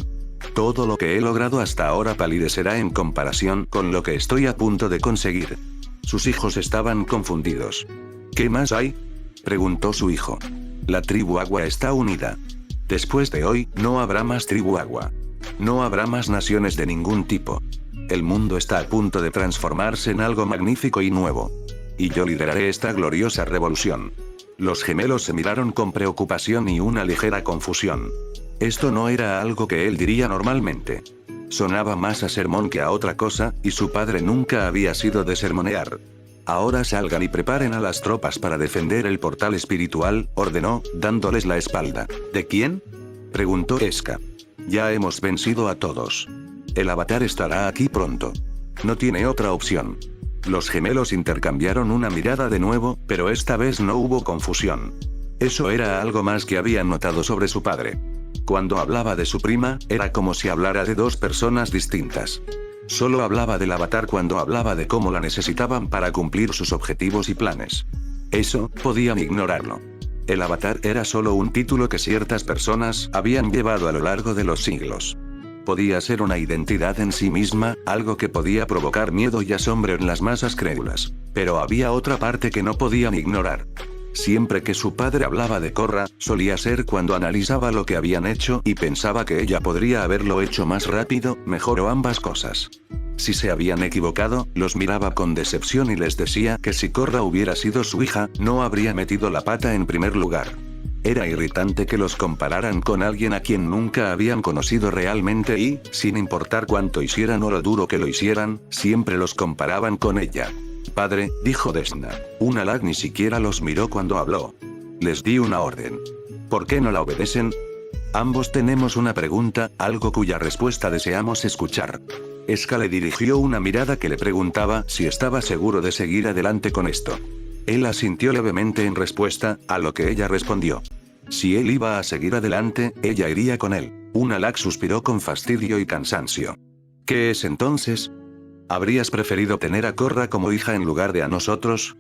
Todo lo que he logrado hasta ahora palidecerá en comparación con lo que estoy a punto de conseguir. Sus hijos estaban confundidos. ¿Qué más hay?, preguntó su hijo. La tribu Agua está unida. Después de hoy, no habrá más tribu Agua. No habrá más naciones de ningún tipo. El mundo está a punto de transformarse en algo magnífico y nuevo. Y yo lideraré esta gloriosa revolución. Los gemelos se miraron con preocupación y una ligera confusión. Esto no era algo que él diría normalmente. Sonaba más a sermón que a otra cosa, y su padre nunca había sido de sermonear. Ahora salgan y preparen a las tropas para defender el portal espiritual, ordenó, dándoles la espalda. ¿De quién?, preguntó Eska. Ya hemos vencido a todos. El avatar estará aquí pronto. No tiene otra opción. Los gemelos intercambiaron una mirada de nuevo, pero esta vez no hubo confusión. Eso era algo más que habían notado sobre su padre. Cuando hablaba de su prima, era como si hablara de dos personas distintas. Solo hablaba del avatar cuando hablaba de cómo la necesitaban para cumplir sus objetivos y planes. Eso, podían ignorarlo. El avatar era solo un título que ciertas personas habían llevado a lo largo de los siglos. Podía ser una identidad en sí misma, algo que podía provocar miedo y asombro en las masas crédulas. Pero había otra parte que no podían ignorar. Siempre que su padre hablaba de Korra, solía ser cuando analizaba lo que habían hecho y pensaba que ella podría haberlo hecho más rápido, mejor o ambas cosas. Si se habían equivocado, los miraba con decepción y les decía que si Korra hubiera sido su hija, no habría metido la pata en primer lugar. Era irritante que los compararan con alguien a quien nunca habían conocido realmente y, sin importar cuánto hicieran o lo duro que lo hicieran, siempre los comparaban con ella. Padre, dijo Desna. Un Alag ni siquiera los miró cuando habló. Les di una orden. ¿Por qué no la obedecen? Ambos tenemos una pregunta, algo cuya respuesta deseamos escuchar. Eska le dirigió una mirada que le preguntaba si estaba seguro de seguir adelante con esto. Él asintió levemente en respuesta, a lo que ella respondió. Si él iba a seguir adelante, ella iría con él. Un Alag suspiró con fastidio y cansancio. ¿Qué es entonces? ¿Habrías preferido tener a Korra como hija en lugar de a nosotros?,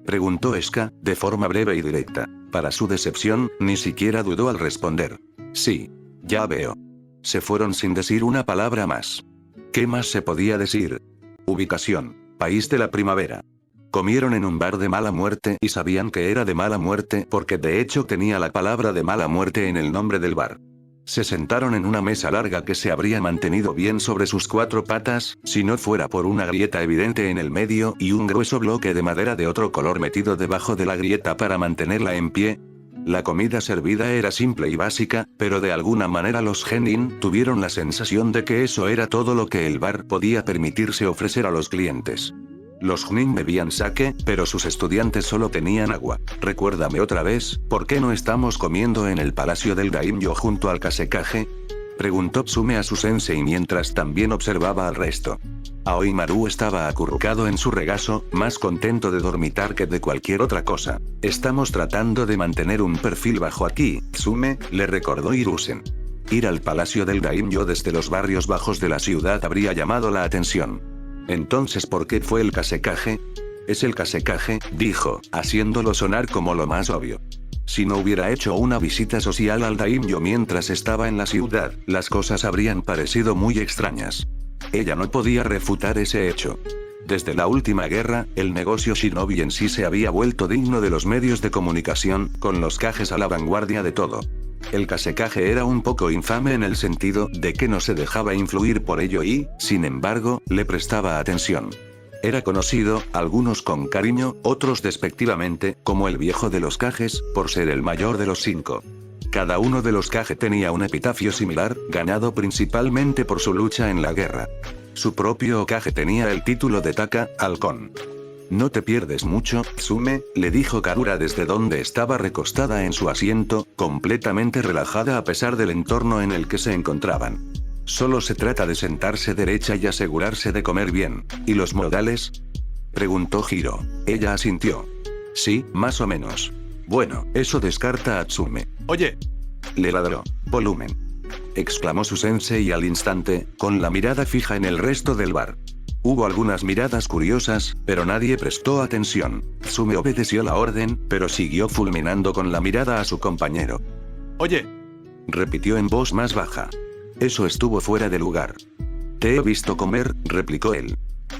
preguntó Eska, de forma breve y directa. Para su decepción, ni siquiera dudó al responder. Sí. Ya veo. Se fueron sin decir una palabra más. ¿Qué más se podía decir? Ubicación: País de la Primavera. Comieron en un bar de mala muerte y sabían que era de mala muerte porque de hecho tenía la palabra de mala muerte en el nombre del bar. Se sentaron en una mesa larga que se habría mantenido bien sobre sus cuatro patas, si no fuera por una grieta evidente en el medio y un grueso bloque de madera de otro color metido debajo de la grieta para mantenerla en pie. La comida servida era simple y básica, pero de alguna manera los genin tuvieron la sensación de que eso era todo lo que el bar podía permitirse ofrecer a los clientes. Los Junin bebían sake, pero sus estudiantes solo tenían agua. Recuérdame otra vez, ¿por qué no estamos comiendo en el palacio del daimyo junto al Kasekaje?, preguntó Tsume a su sensei mientras también observaba al resto. Aoimaru estaba acurrucado en su regazo, más contento de dormitar que de cualquier otra cosa. Estamos tratando de mantener un perfil bajo aquí, Tsume, le recordó Hiruzen. Ir al palacio del daimyo desde los barrios bajos de la ciudad habría llamado la atención. Entonces, ¿por qué fue el Kasekaje? Es el Kasekaje, dijo, haciéndolo sonar como lo más obvio. Si no hubiera hecho una visita social al daimyo mientras estaba en la ciudad, las cosas habrían parecido muy extrañas. Ella no podía refutar ese hecho. Desde la última guerra, el negocio shinobi en sí se había vuelto digno de los medios de comunicación, con los kages a la vanguardia de todo. El Kasekaje era un poco infame en el sentido de que no se dejaba influir por ello y, sin embargo, le prestaba atención. Era conocido, algunos con cariño, otros despectivamente, como el viejo de los kages, por ser el mayor de los 5. Cada uno de los kage tenía un epitafio similar, ganado principalmente por su lucha en la guerra. Su propio Hokage tenía el título de Taka, halcón. No te pierdes mucho, Tsume, le dijo Karura desde donde estaba recostada en su asiento, completamente relajada a pesar del entorno en el que se encontraban. Solo se trata de sentarse derecha y asegurarse de comer bien. ¿Y los modales?, preguntó Hiro. Ella asintió. Sí, más o menos. Bueno, eso descarta a Tsume. Oye, le ladró. Volumen, exclamó su sensei al instante, con la mirada fija en el resto del bar. Hubo algunas miradas curiosas, pero nadie prestó atención. Tsume obedeció la orden, pero siguió fulminando con la mirada a su compañero. Oye, repitió en voz más baja. Eso estuvo fuera de lugar. Te he visto comer, replicó él.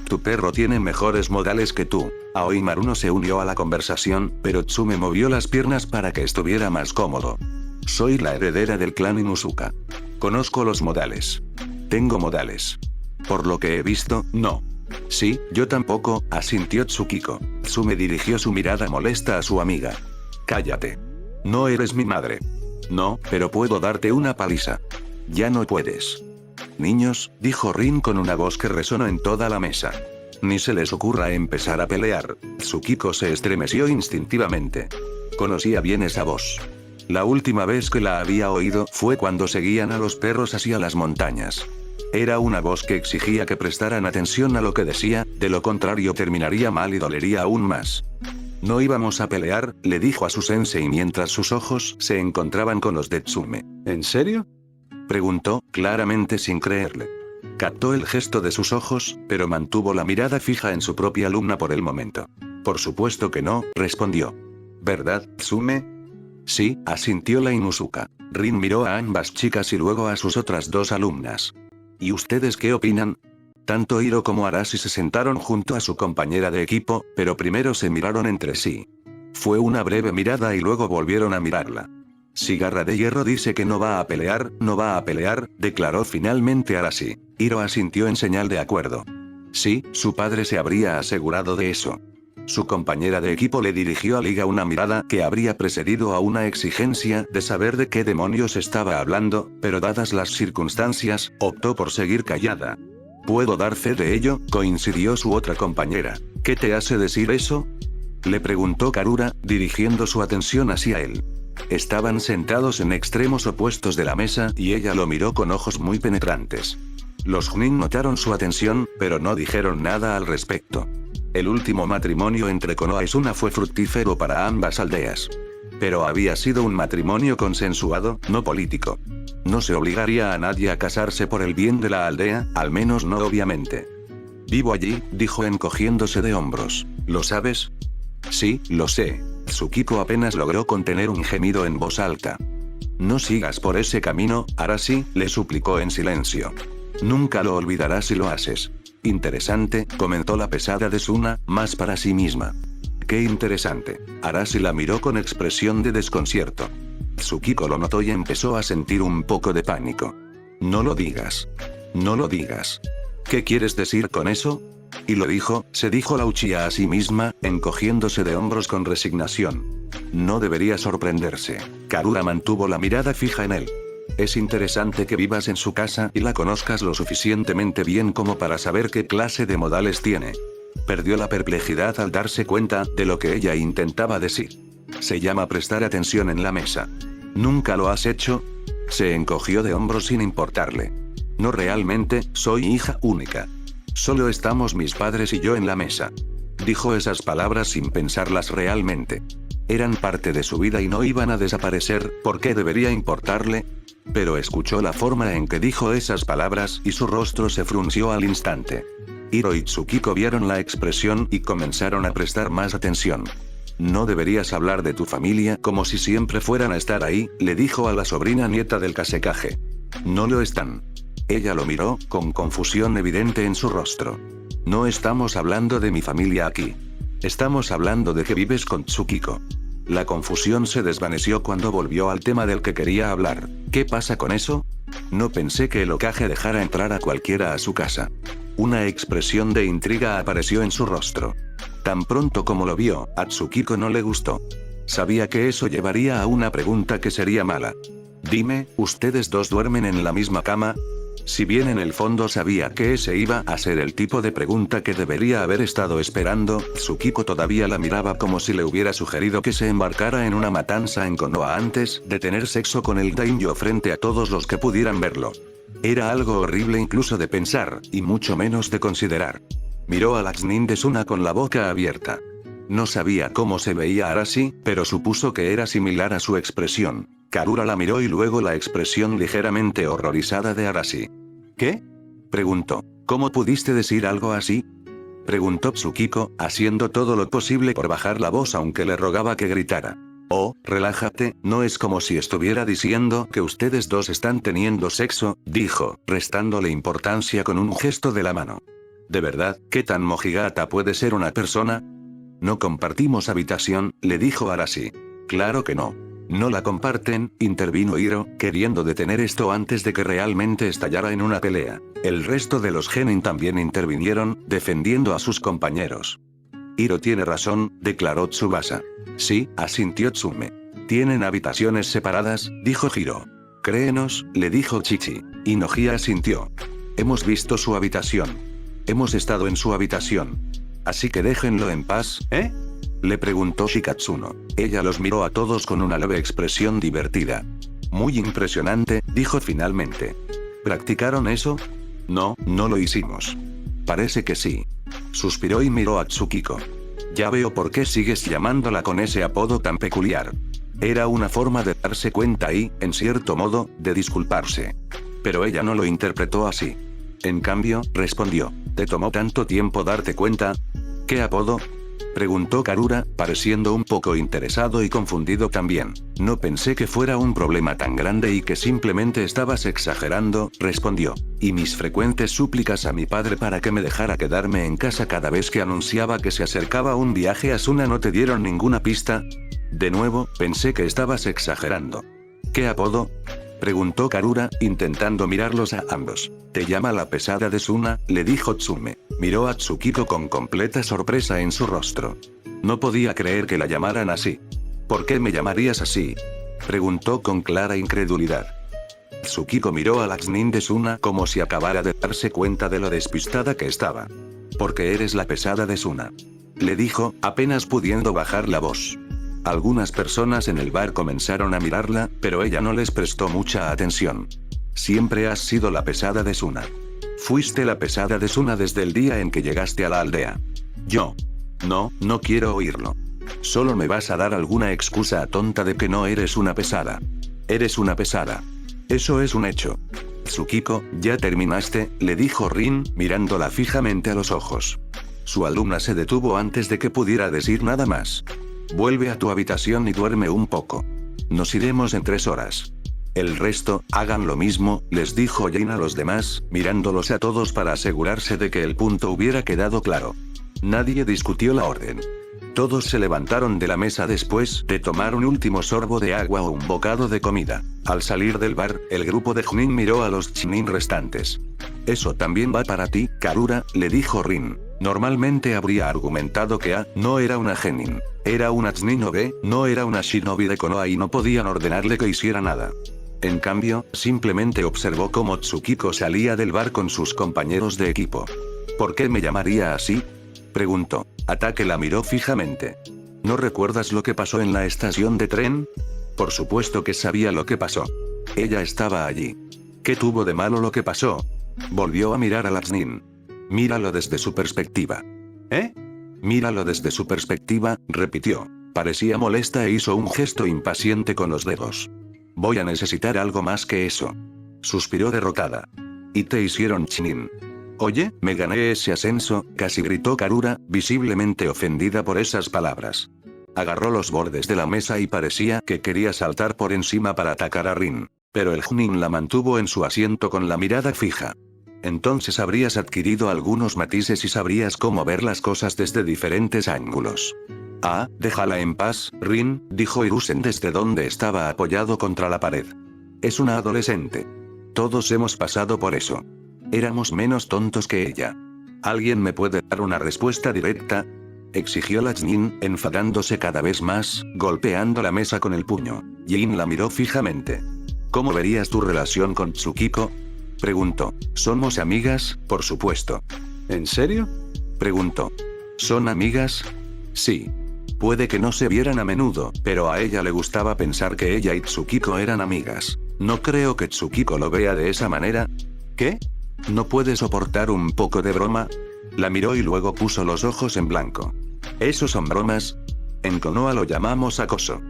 Tu perro tiene mejores modales que tú. Aoi Maruno se unió a la conversación, pero Tsume movió las piernas para que estuviera más cómodo. Soy la heredera del clan Inuzuka. Conozco los modales. Tengo modales. Por lo que he visto, no. Sí, yo tampoco, asintió Tsukiko. Tsume dirigió su mirada molesta a su amiga. Cállate. No eres mi madre. No, pero puedo darte una paliza. Ya no puedes. Niños, dijo Rin con una voz que resonó en toda la mesa. Ni se les ocurra empezar a pelear. Tsukiko se estremeció instintivamente. Conocía bien esa voz. La última vez que la había oído fue cuando seguían a los perros hacia las montañas. Era una voz que exigía que prestaran atención a lo que decía, de lo contrario terminaría mal y dolería aún más. No íbamos a pelear, le dijo a su sensei mientras sus ojos se encontraban con los de Tsume. ¿En serio?, preguntó, claramente sin creerle. Captó el gesto de sus ojos, pero mantuvo la mirada fija en su propia alumna por el momento. Por supuesto que no, respondió. ¿Verdad, Tsume? Sí, asintió la Inuzuka. Rin miró a ambas chicas y luego a sus otras dos alumnas. ¿Y ustedes qué opinan? Tanto Hiro como Arashi se sentaron junto a su compañera de equipo, pero primero se miraron entre sí. Fue una breve mirada y luego volvieron a mirarla. Si Garra de Hierro dice que no va a pelear, declaró finalmente Arashi. Hiro asintió en señal de acuerdo. Sí, su padre se habría asegurado de eso. Su compañera de equipo le dirigió a Liga una mirada que habría precedido a una exigencia de saber de qué demonios estaba hablando, pero dadas las circunstancias, optó por seguir callada. Puedo dar fe de ello, coincidió su otra compañera. ¿Qué te hace decir eso?, le preguntó Karura, dirigiendo su atención hacia él. Estaban sentados en extremos opuestos de la mesa y ella lo miró con ojos muy penetrantes. Los Junin notaron su atención, pero no dijeron nada al respecto. El último matrimonio entre Konoha y Suna fue fructífero para ambas aldeas. Pero había sido un matrimonio consensuado, no político. No se obligaría a nadie a casarse por el bien de la aldea, al menos no obviamente. Vivo allí, dijo encogiéndose de hombros. ¿Lo sabes? Sí, lo sé. Tsukiko apenas logró contener un gemido en voz alta. No sigas por ese camino, Arashi, le suplicó en silencio. Nunca lo olvidarás si lo haces. Interesante, comentó la pesada de Suna, más para sí misma. Qué interesante. Arashi la miró con expresión de desconcierto. Tsukiko lo notó y empezó a sentir un poco de pánico. No lo digas. No lo digas. ¿Qué quieres decir con eso? Y lo dijo, se dijo la Uchiha a sí misma, encogiéndose de hombros con resignación. No debería sorprenderse. Karura mantuvo la mirada fija en él. Es interesante que vivas en su casa y la conozcas lo suficientemente bien como para saber qué clase de modales tiene. Perdió la perplejidad al darse cuenta de lo que ella intentaba decir. Se llama prestar atención en la mesa. ¿Nunca lo has hecho? Se encogió de hombros sin importarle. No realmente, soy hija única. Solo estamos mis padres y yo en la mesa. Dijo esas palabras sin pensarlas realmente. Eran parte de su vida y no iban a desaparecer, ¿por qué debería importarle? Pero escuchó la forma en que dijo esas palabras y su rostro se frunció al instante. Hiro y Tsukiko vieron la expresión y comenzaron a prestar más atención. No deberías hablar de tu familia como si siempre fueran a estar ahí, le dijo a la sobrina nieta del Kasekaje. No lo están. Ella lo miró, con confusión evidente en su rostro. No estamos hablando de mi familia aquí. Estamos hablando de que vives con Tsukiko. La confusión se desvaneció cuando volvió al tema del que quería hablar. ¿Qué pasa con eso? No pensé que el Hokage dejara entrar a cualquiera a su casa. Una expresión de intriga apareció en su rostro. Tan pronto como lo vio, a Tsukiko no le gustó. Sabía que eso llevaría a una pregunta que sería mala. Dime, ¿ustedes dos duermen en la misma cama? Si bien en el fondo sabía que ese iba a ser el tipo de pregunta que debería haber estado esperando, Tsukiko todavía la miraba como si le hubiera sugerido que se embarcara en una matanza en Konoha antes de tener sexo con el daimyo frente a todos los que pudieran verlo. Era algo horrible incluso de pensar, y mucho menos de considerar. Miró a la Chunin de Suna con la boca abierta. No sabía cómo se veía Arashi, pero supuso que era similar a su expresión. Karura la miró y luego la expresión ligeramente horrorizada de Arashi. ¿Qué?, preguntó. ¿Cómo pudiste decir algo así?, preguntó Tsukiko, haciendo todo lo posible por bajar la voz aunque le rogaba que gritara. Oh, relájate, no es como si estuviera diciendo que ustedes dos están teniendo sexo, dijo, restándole importancia con un gesto de la mano. ¿De verdad, qué tan mojigata puede ser una persona? No compartimos habitación, le dijo Arashi. Claro que no. No la comparten, intervino Hiro, queriendo detener esto antes de que realmente estallara en una pelea. El resto de los genin también intervinieron, defendiendo a sus compañeros. Hiro tiene razón, declaró Tsubasa. Sí, asintió Tsume. Tienen habitaciones separadas, dijo Hiro. Créenos, le dijo Chichi. Y Nohia asintió. Hemos visto su habitación. Hemos estado en su habitación. Así que déjenlo en paz, ¿eh? Le preguntó Shikatsuno. Ella los miró a todos con una leve expresión divertida. Muy impresionante, dijo finalmente. ¿Practicaron eso? No, no lo hicimos. Parece que sí. Suspiró y miró a Tsukiko. Ya veo por qué sigues llamándola con ese apodo tan peculiar. Era una forma de darse cuenta y, en cierto modo, de disculparse. Pero ella no lo interpretó así. En cambio, respondió. ¿Te tomó tanto tiempo darte cuenta? ¿Qué apodo? Preguntó Karura, pareciendo un poco interesado y confundido también. No pensé que fuera un problema tan grande y que simplemente estabas exagerando, respondió. Y mis frecuentes súplicas a mi padre para que me dejara quedarme en casa cada vez que anunciaba que se acercaba un viaje a Suna no te dieron ninguna pista. De nuevo, pensé que estabas exagerando. ¿Qué apodo? Preguntó Karura, intentando mirarlos a ambos. ¿Te llama la pesada de Suna?, le dijo Tsume. Miró a Tsukiko con completa sorpresa en su rostro. No podía creer que la llamaran así. ¿Por qué me llamarías así?, preguntó con clara incredulidad. Tsukiko miró a la Chunin de Suna como si acabara de darse cuenta de lo despistada que estaba. Porque eres la pesada de Suna, le dijo, apenas pudiendo bajar la voz. Algunas personas en el bar comenzaron a mirarla, pero ella no les prestó mucha atención. Siempre has sido la pesada de Suna. Fuiste la pesada de Suna desde el día en que llegaste a la aldea. Yo. No quiero oírlo. Solo me vas a dar alguna excusa tonta de que no eres una pesada. Eres una pesada. Eso es un hecho. Tsukiko, ¿ya terminaste?, le dijo Rin, mirándola fijamente a los ojos. Su alumna se detuvo antes de que pudiera decir nada más. Vuelve a tu habitación y duerme un poco. Nos iremos en 3 horas. El resto, hagan lo mismo, les dijo Jin a los demás, mirándolos a todos para asegurarse de que el punto hubiera quedado claro. Nadie discutió la orden. Todos se levantaron de la mesa después de tomar un último sorbo de agua o un bocado de comida. Al salir del bar, el grupo de Chunin miró a los Chunin restantes. Eso también va para ti, Karura, le dijo Rin. Normalmente habría argumentado que A no era una genin. Era una Chunin o B, no era una shinobi de Konoha y no podían ordenarle que hiciera nada. En cambio, simplemente observó cómo Tsukiko salía del bar con sus compañeros de equipo. ¿Por qué me llamaría así?, preguntó. Atake la miró fijamente. ¿No recuerdas lo que pasó en la estación de tren? Por supuesto que sabía lo que pasó. Ella estaba allí. ¿Qué tuvo de malo lo que pasó? Volvió a mirar a la Chunin. Míralo desde su perspectiva. ¿Eh? Míralo desde su perspectiva, repitió. Parecía molesta e hizo un gesto impaciente con los dedos. Voy a necesitar algo más que eso. Suspiró derrotada. Y te hicieron Chunin. Oye, me gané ese ascenso, casi gritó Karura, visiblemente ofendida por esas palabras. Agarró los bordes de la mesa y parecía que quería saltar por encima para atacar a Rin. Pero el Chunin la mantuvo en su asiento con la mirada fija. Entonces habrías adquirido algunos matices y sabrías cómo ver las cosas desde diferentes ángulos. Ah, déjala en paz, Rin, dijo Hiruzen desde donde estaba apoyado contra la pared. Es una adolescente. Todos hemos pasado por eso. Éramos menos tontos que ella. ¿Alguien me puede dar una respuesta directa?, exigió la Chunin, enfadándose cada vez más, golpeando la mesa con el puño. Jin la miró fijamente. ¿Cómo verías tu relación con Tsukiko?, preguntó. Somos amigas, por supuesto. ¿En serio?, preguntó. ¿Son amigas? Sí. Puede que no se vieran a menudo, pero a ella le gustaba pensar que ella y Tsukiko eran amigas. No creo que Tsukiko lo vea de esa manera. ¿Qué? ¿No puede soportar un poco de broma? La miró y luego puso los ojos en blanco. ¿Eso son bromas? En Konoha lo llamamos acoso.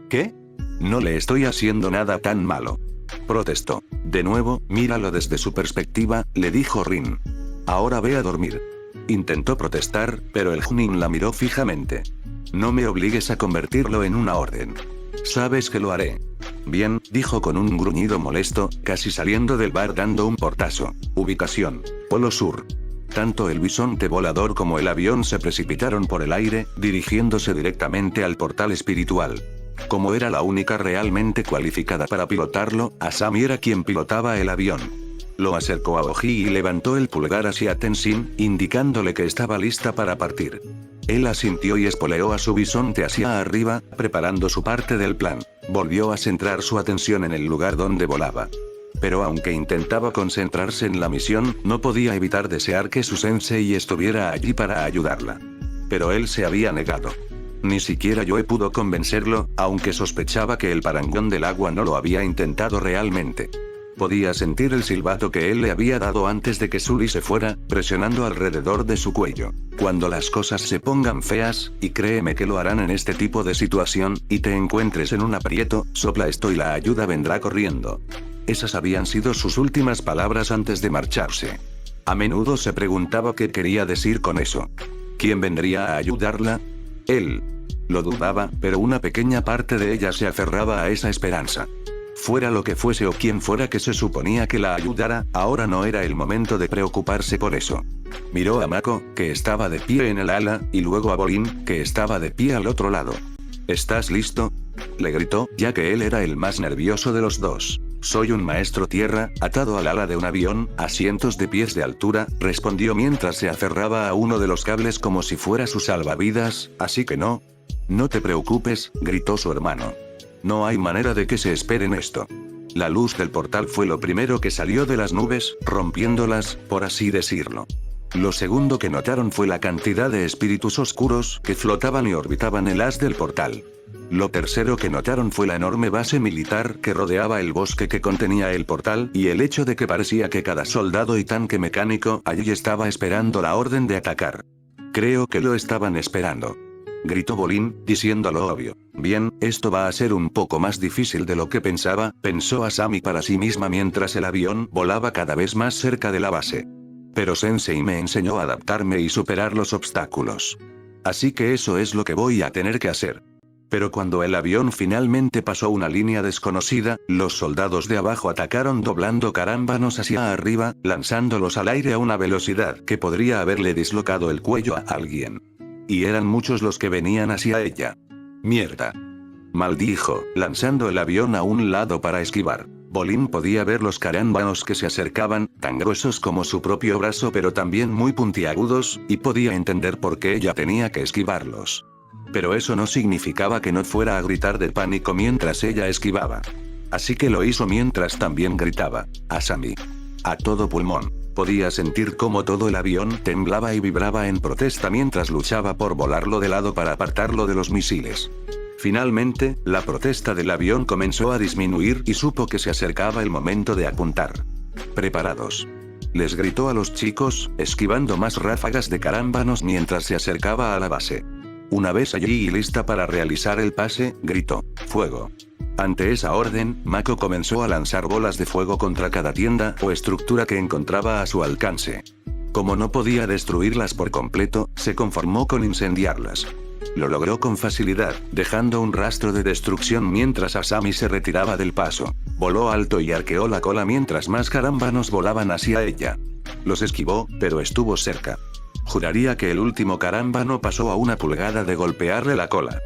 ¿Qué? No le estoy haciendo nada tan malo, protestó. De nuevo, míralo desde su perspectiva, le dijo Rin. Ahora ve a dormir. Intentó protestar, pero el Chunin la miró fijamente. No me obligues a convertirlo en una orden. Sabes que lo haré. Bien, dijo con un gruñido molesto, casi saliendo del bar dando un portazo. Ubicación: Polo Sur. Tanto el bisonte volador como el avión se precipitaron por el aire, dirigiéndose directamente al portal espiritual. Como era la única realmente cualificada para pilotarlo, Asami era quien pilotaba el avión. Lo acercó a Oji y levantó el pulgar hacia Tenzin, indicándole que estaba lista para partir. Él asintió y espoleó a su bisonte hacia arriba, preparando su parte del plan. Volvió a centrar su atención en el lugar donde volaba. Pero aunque intentaba concentrarse en la misión, no podía evitar desear que su sensei estuviera allí para ayudarla. Pero él se había negado. Ni siquiera Yoe pudo convencerlo, aunque sospechaba que el parangón del agua no lo había intentado realmente. Podía sentir el silbato que él le había dado antes de que Sully se fuera, presionando alrededor de su cuello. Cuando las cosas se pongan feas, y créeme que lo harán en este tipo de situación, y te encuentres en un aprieto, sopla esto y la ayuda vendrá corriendo. Esas habían sido sus últimas palabras antes de marcharse. A menudo se preguntaba qué quería decir con eso. ¿Quién vendría a ayudarla? Él. Lo dudaba, pero una pequeña parte de ella se aferraba a esa esperanza. Fuera lo que fuese o quien fuera que se suponía que la ayudara, ahora no era el momento de preocuparse por eso. Miró a Mako, que estaba de pie en el ala, y luego a Bolin, que estaba de pie al otro lado. ¿Estás listo?, le gritó, ya que él era el más nervioso de los dos. Soy un maestro tierra, atado al ala de un avión, a cientos de pies de altura, respondió mientras se aferraba a uno de los cables como si fuera su salvavidas, así que no. No te preocupes, gritó su hermano. No hay manera de que se esperen esto. La luz del portal fue lo primero que salió de las nubes, rompiéndolas, por así decirlo. Lo segundo que notaron fue la cantidad de espíritus oscuros que flotaban y orbitaban el haz del portal. Lo tercero que notaron fue la enorme base militar que rodeaba el bosque que contenía el portal y el hecho de que parecía que cada soldado y tanque mecánico allí estaba esperando la orden de atacar. Creo que lo estaban esperando, gritó Bolin, diciendo lo obvio. Bien, esto va a ser un poco más difícil de lo que pensaba, pensó Asami para sí misma mientras el avión volaba cada vez más cerca de la base. Pero Sensei me enseñó a adaptarme y superar los obstáculos. Así que eso es lo que voy a tener que hacer. Pero cuando el avión finalmente pasó una línea desconocida, los soldados de abajo atacaron doblando carámbanos hacia arriba, lanzándolos al aire a una velocidad que podría haberle dislocado el cuello a alguien. Y eran muchos los que venían hacia ella. Mierda, maldijo, lanzando el avión a un lado para esquivar. Bolin podía ver los carámbanos que se acercaban, tan gruesos como su propio brazo pero también muy puntiagudos, y podía entender por qué ella tenía que esquivarlos. Pero eso no significaba que no fuera a gritar de pánico mientras ella esquivaba. Así que lo hizo mientras también gritaba, Asami. A todo pulmón. Podía sentir cómo todo el avión temblaba y vibraba en protesta mientras luchaba por volarlo de lado para apartarlo de los misiles. Finalmente, la protesta del avión comenzó a disminuir y supo que se acercaba el momento de apuntar. ¿Preparados?, les gritó a los chicos, esquivando más ráfagas de carámbanos mientras se acercaba a la base. Una vez allí y lista para realizar el pase, gritó, ¡fuego! Ante esa orden, Mako comenzó a lanzar bolas de fuego contra cada tienda o estructura que encontraba a su alcance. Como no podía destruirlas por completo, se conformó con incendiarlas. Lo logró con facilidad, dejando un rastro de destrucción mientras Asami se retiraba del paso. Voló alto y arqueó la cola mientras más carámbanos volaban hacia ella. Los esquivó, pero estuvo cerca. Juraría que el último carámbano pasó a una pulgada de golpearle la cola.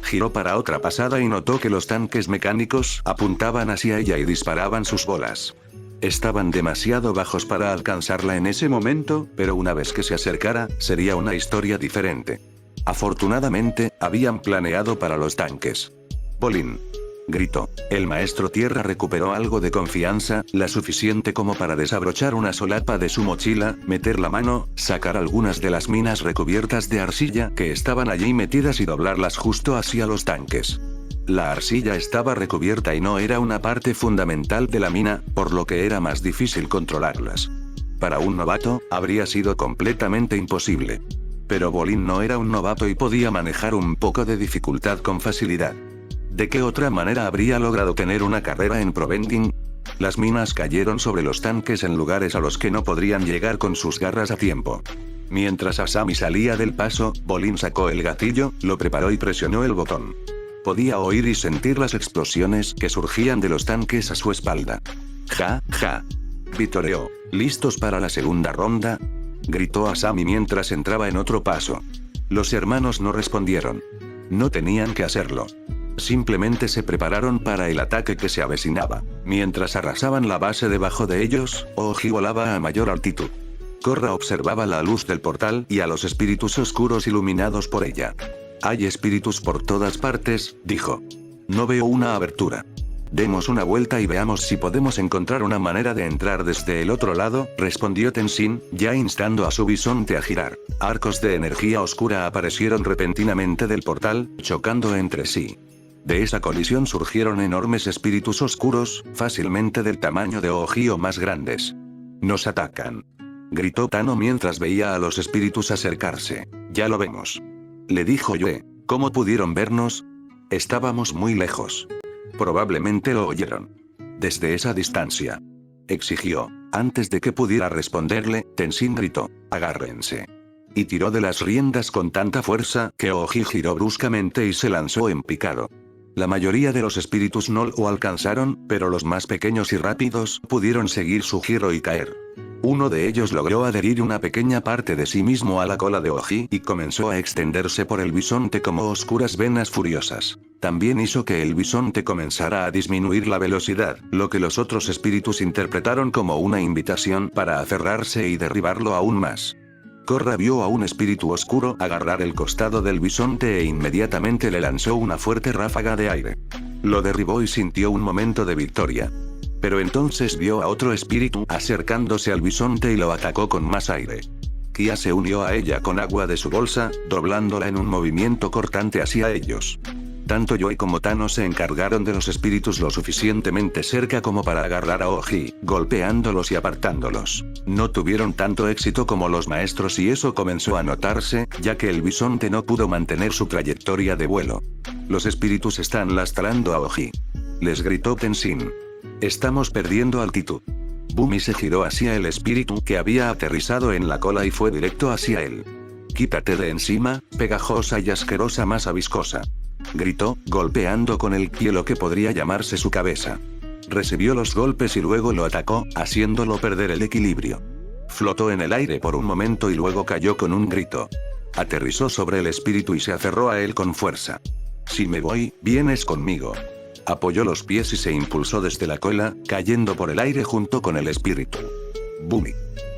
Giró para otra pasada y notó que los tanques mecánicos apuntaban hacia ella y disparaban sus bolas. Estaban demasiado bajos para alcanzarla en ese momento, pero una vez que se acercara, sería una historia diferente. Afortunadamente, habían planeado para los tanques. Bolin, gritó. El maestro tierra recuperó algo de confianza, la suficiente como para desabrochar una solapa de su mochila, meter la mano, sacar algunas de las minas recubiertas de arcilla que estaban allí metidas y doblarlas justo hacia los tanques. La arcilla estaba recubierta y no era una parte fundamental de la mina, por lo que era más difícil controlarlas. Para un novato, habría sido completamente imposible. Pero Bolin no era un novato y podía manejar un poco de dificultad con facilidad. ¿De qué otra manera habría logrado tener una carrera en Provending? Las minas cayeron sobre los tanques en lugares a los que no podrían llegar con sus garras a tiempo. Mientras Asami salía del paso, Bolin sacó el gatillo, lo preparó y presionó el botón. Podía oír y sentir las explosiones que surgían de los tanques a su espalda. Ja, ja. Vitoreó. ¿Listos para la segunda ronda? Gritó Asami mientras entraba en otro paso. Los hermanos no respondieron. No tenían que hacerlo. Simplemente se prepararon para el ataque que se avecinaba. Mientras arrasaban la base debajo de ellos, Oji volaba a mayor altitud. Korra observaba la luz del portal y a los espíritus oscuros iluminados por ella. Hay espíritus por todas partes, dijo. No veo una abertura. Demos una vuelta y veamos si podemos encontrar una manera de entrar desde el otro lado, respondió Tenzin, ya instando a su bisonte a girar. Arcos de energía oscura aparecieron repentinamente del portal, chocando entre sí. De esa colisión surgieron enormes espíritus oscuros, fácilmente del tamaño de Oji o más grandes. Nos atacan. Gritó Tano mientras veía a los espíritus acercarse. Ya lo vemos. Le dijo Yue. ¿Cómo pudieron vernos? Estábamos muy lejos. Probablemente lo oyeron. Desde esa distancia. Exigió. Antes de que pudiera responderle, Tenzin gritó. Agárrense. Y tiró de las riendas con tanta fuerza que Oji giró bruscamente y se lanzó en picado. La mayoría de los espíritus no lo alcanzaron, pero los más pequeños y rápidos pudieron seguir su giro y caer. Uno de ellos logró adherir una pequeña parte de sí mismo a la cola de Oji y comenzó a extenderse por el bisonte como oscuras venas furiosas. También hizo que el bisonte comenzara a disminuir la velocidad, lo que los otros espíritus interpretaron como una invitación para aferrarse y derribarlo aún más. Korra vio a un espíritu oscuro agarrar el costado del bisonte e inmediatamente le lanzó una fuerte ráfaga de aire. Lo derribó y sintió un momento de victoria. Pero entonces vio a otro espíritu acercándose al bisonte y lo atacó con más aire. Kia se unió a ella con agua de su bolsa, doblándola en un movimiento cortante hacia ellos. Tanto Yue como Tano se encargaron de los espíritus lo suficientemente cerca como para agarrar a Oji, golpeándolos y apartándolos. No tuvieron tanto éxito como los maestros y eso comenzó a notarse, ya que el bisonte no pudo mantener su trayectoria de vuelo. Los espíritus están lastrando a Oji. Les gritó Tenzin. Estamos perdiendo altitud. Bumi se giró hacia el espíritu que había aterrizado en la cola y fue directo hacia él. Quítate de encima, pegajosa y asquerosa masa viscosa. Gritó, golpeando con el pie lo que podría llamarse su cabeza. Recibió los golpes y luego lo atacó, haciéndolo perder el equilibrio. Flotó en el aire por un momento y luego cayó con un grito. Aterrizó sobre el espíritu y se aferró a él con fuerza. Si me voy, vienes conmigo. Apoyó los pies y se impulsó desde la cola, cayendo por el aire junto con el espíritu. ¡Bumi!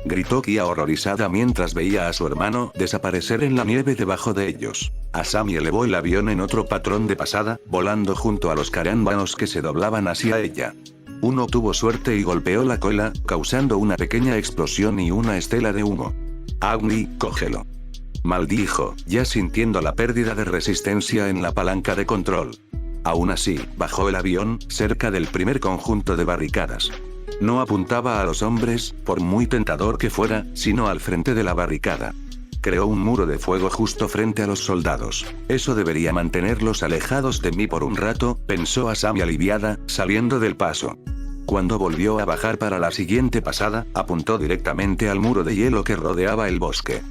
Gritó Kia horrorizada mientras veía a su hermano desaparecer en la nieve debajo de ellos. Asami elevó el avión en otro patrón de pasada, volando junto a los carámbanos que se doblaban hacia ella. Uno tuvo suerte y golpeó la cola, causando una pequeña explosión y una estela de humo. Agni, cógelo. Maldijo, ya sintiendo la pérdida de resistencia en la palanca de control. Aún así, bajó el avión, cerca del primer conjunto de barricadas. No apuntaba a los hombres, por muy tentador que fuera, sino al frente de la barricada. Creó un muro de fuego justo frente a los soldados. Eso debería mantenerlos alejados de mí por un rato, pensó Asami aliviada, saliendo del paso. Cuando volvió a bajar para la siguiente pasada, apuntó directamente al muro de hielo que rodeaba el bosque.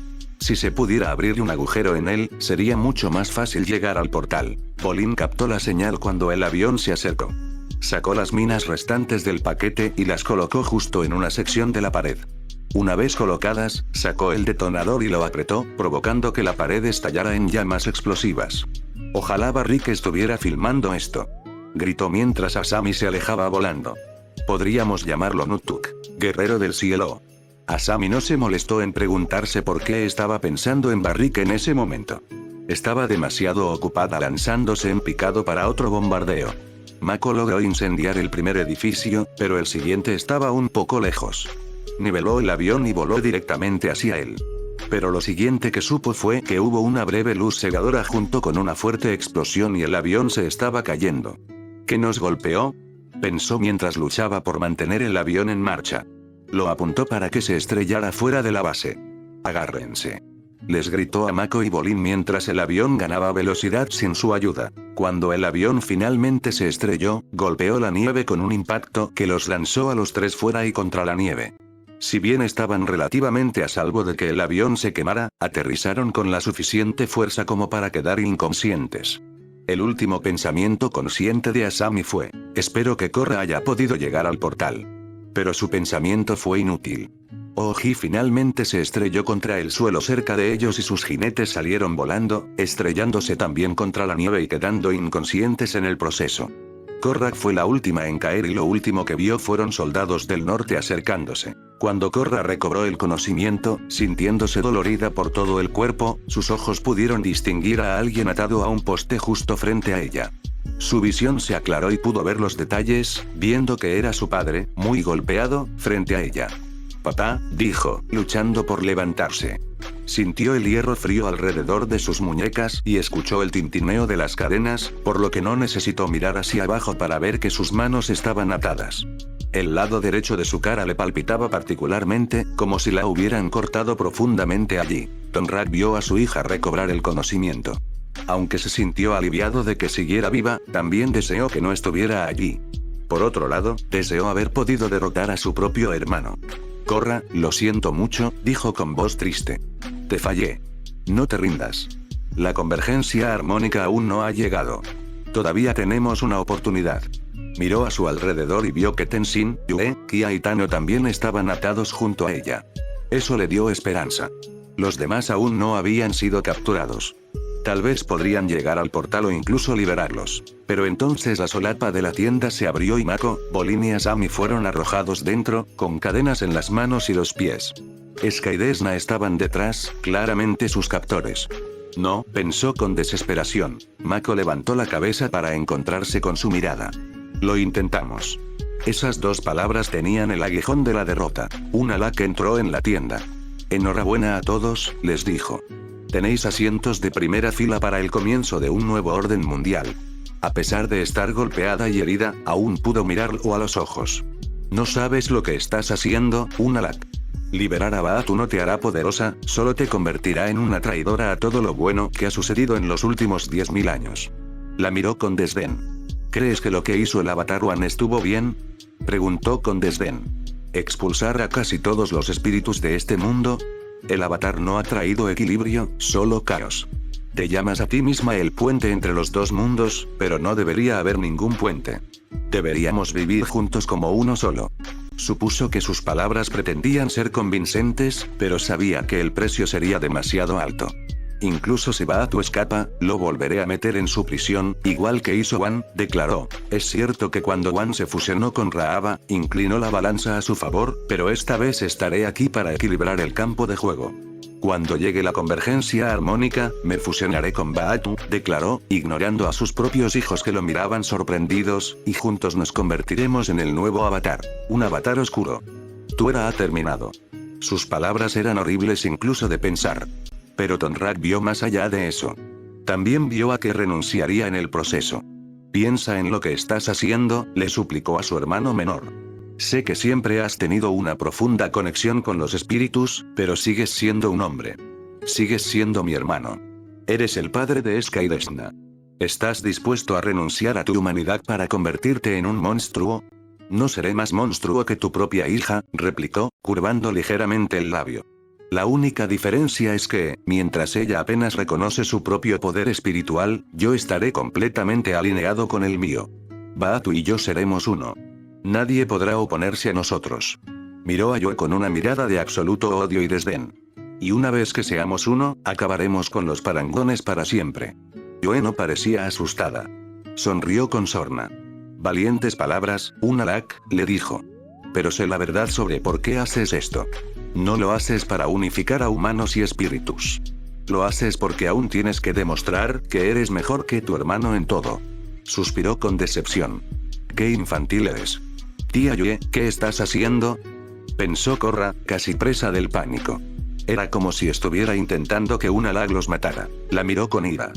Si se pudiera abrir un agujero en él, sería mucho más fácil llegar al portal. Bolin captó la señal cuando el avión se acercó. Sacó las minas restantes del paquete y las colocó justo en una sección de la pared. Una vez colocadas, sacó el detonador y lo apretó, provocando que la pared estallara en llamas explosivas. Ojalá Barrick estuviera filmando esto. Gritó mientras Asami se alejaba volando. Podríamos llamarlo Nutuk, guerrero del cielo. Asami no se molestó en preguntarse por qué estaba pensando en Barrick en ese momento. Estaba demasiado ocupada lanzándose en picado para otro bombardeo. Mako logró incendiar el primer edificio, pero el siguiente estaba un poco lejos. Niveló el avión y voló directamente hacia él. Pero lo siguiente que supo fue que hubo una breve luz cegadora junto con una fuerte explosión y el avión se estaba cayendo. ¿Qué nos golpeó? Pensó mientras luchaba por mantener el avión en marcha. Lo apuntó para que se estrellara fuera de la base. Agárrense. Les gritó a Mako y Bolin mientras el avión ganaba velocidad sin su ayuda. Cuando el avión finalmente se estrelló, golpeó la nieve con un impacto que los lanzó a los tres fuera y contra la nieve. Si bien estaban relativamente a salvo de que el avión se quemara, aterrizaron con la suficiente fuerza como para quedar inconscientes. El último pensamiento consciente de Asami fue: espero que Korra haya podido llegar al portal. Pero su pensamiento fue inútil. Oji finalmente se estrelló contra el suelo cerca de ellos y sus jinetes salieron volando, estrellándose también contra la nieve y quedando inconscientes en el proceso. Korra fue la última en caer y lo último que vio fueron soldados del norte acercándose. Cuando Korra recobró el conocimiento, sintiéndose dolorida por todo el cuerpo, sus ojos pudieron distinguir a alguien atado a un poste justo frente a ella. Su visión se aclaró y pudo ver los detalles, viendo que era su padre, muy golpeado, frente a ella. «Papá», dijo, luchando por levantarse. Sintió el hierro frío alrededor de sus muñecas y escuchó el tintineo de las cadenas, por lo que no necesitó mirar hacia abajo para ver que sus manos estaban atadas. El lado derecho de su cara le palpitaba particularmente, como si la hubieran cortado profundamente allí. Tongrak vio a su hija recobrar el conocimiento. Aunque se sintió aliviado de que siguiera viva, también deseó que no estuviera allí. Por otro lado, deseó haber podido derrotar a su propio hermano. «Korra, lo siento mucho», dijo con voz triste. «Te fallé. No te rindas. La convergencia armónica aún no ha llegado. Todavía tenemos una oportunidad». Miró a su alrededor y vio que Tenzin, Yue, Kia y Tano también estaban atados junto a ella. Eso le dio esperanza. Los demás aún no habían sido capturados. Tal vez podrían llegar al portal o incluso liberarlos. Pero entonces la solapa de la tienda se abrió y Mako, Bolin y Asami fueron arrojados dentro, con cadenas en las manos y los pies. Sky y Desna estaban detrás, claramente sus captores. «No», pensó con desesperación. Mako levantó la cabeza para encontrarse con su mirada. «Lo intentamos». Esas dos palabras tenían el aguijón de la derrota. Un Alak entró en la tienda. «Enhorabuena a todos», les dijo. «Tenéis asientos de primera fila para el comienzo de un nuevo orden mundial». A pesar de estar golpeada y herida, aún pudo mirarlo a los ojos. «No sabes lo que estás haciendo, Unalaq. Liberar a Baatu no te hará poderosa, solo te convertirá en una traidora a todo lo bueno que ha sucedido en los últimos 10.000 años». La miró con desdén. «¿Crees que lo que hizo el Avatar One estuvo bien?», preguntó con desdén. «¿Expulsar a casi todos los espíritus de este mundo? El Avatar no ha traído equilibrio, solo caos. Te llamas a ti misma el puente entre los dos mundos, pero no debería haber ningún puente. Deberíamos vivir juntos como uno solo». Supuso que sus palabras pretendían ser convincentes, pero sabía que el precio sería demasiado alto. «Incluso si Baatu escapa, lo volveré a meter en su prisión, igual que hizo Wan», declaró. Es cierto que cuando Wan se fusionó con Raava, inclinó la balanza a su favor, pero esta vez estaré aquí para equilibrar el campo de juego. «Cuando llegue la convergencia armónica, me fusionaré con Baatu», declaró, ignorando a sus propios hijos que lo miraban sorprendidos, «y juntos nos convertiremos en el nuevo Avatar. Un Avatar oscuro. Tu era ha terminado». Sus palabras eran horribles incluso de pensar. Pero Tongrak vio más allá de eso. También vio a que renunciaría en el proceso. «Piensa en lo que estás haciendo», le suplicó a su hermano menor. «Sé que siempre has tenido una profunda conexión con los espíritus, pero sigues siendo un hombre. Sigues siendo mi hermano. Eres el padre de Sky y Desna. ¿Estás dispuesto a renunciar a tu humanidad para convertirte en un monstruo?» «No seré más monstruo que tu propia hija», replicó, curvando ligeramente el labio. «La única diferencia es que, mientras ella apenas reconoce su propio poder espiritual, yo estaré completamente alineado con el mío. Baatu y yo seremos uno. Nadie podrá oponerse a nosotros». Miró a Yue con una mirada de absoluto odio y desdén. «Y una vez que seamos uno, acabaremos con los parangones para siempre». Yue no parecía asustada. Sonrió con sorna. «Valientes palabras, Unalaq», le dijo. «Pero sé la verdad sobre por qué haces esto. No lo haces para unificar a humanos y espíritus. Lo haces porque aún tienes que demostrar que eres mejor que tu hermano en todo». Suspiró con decepción. «Qué infantil eres. Tía Yue, ¿qué estás haciendo?», pensó Korra, casi presa del pánico. Era como si estuviera intentando que Unalaq los matara. La miró con ira.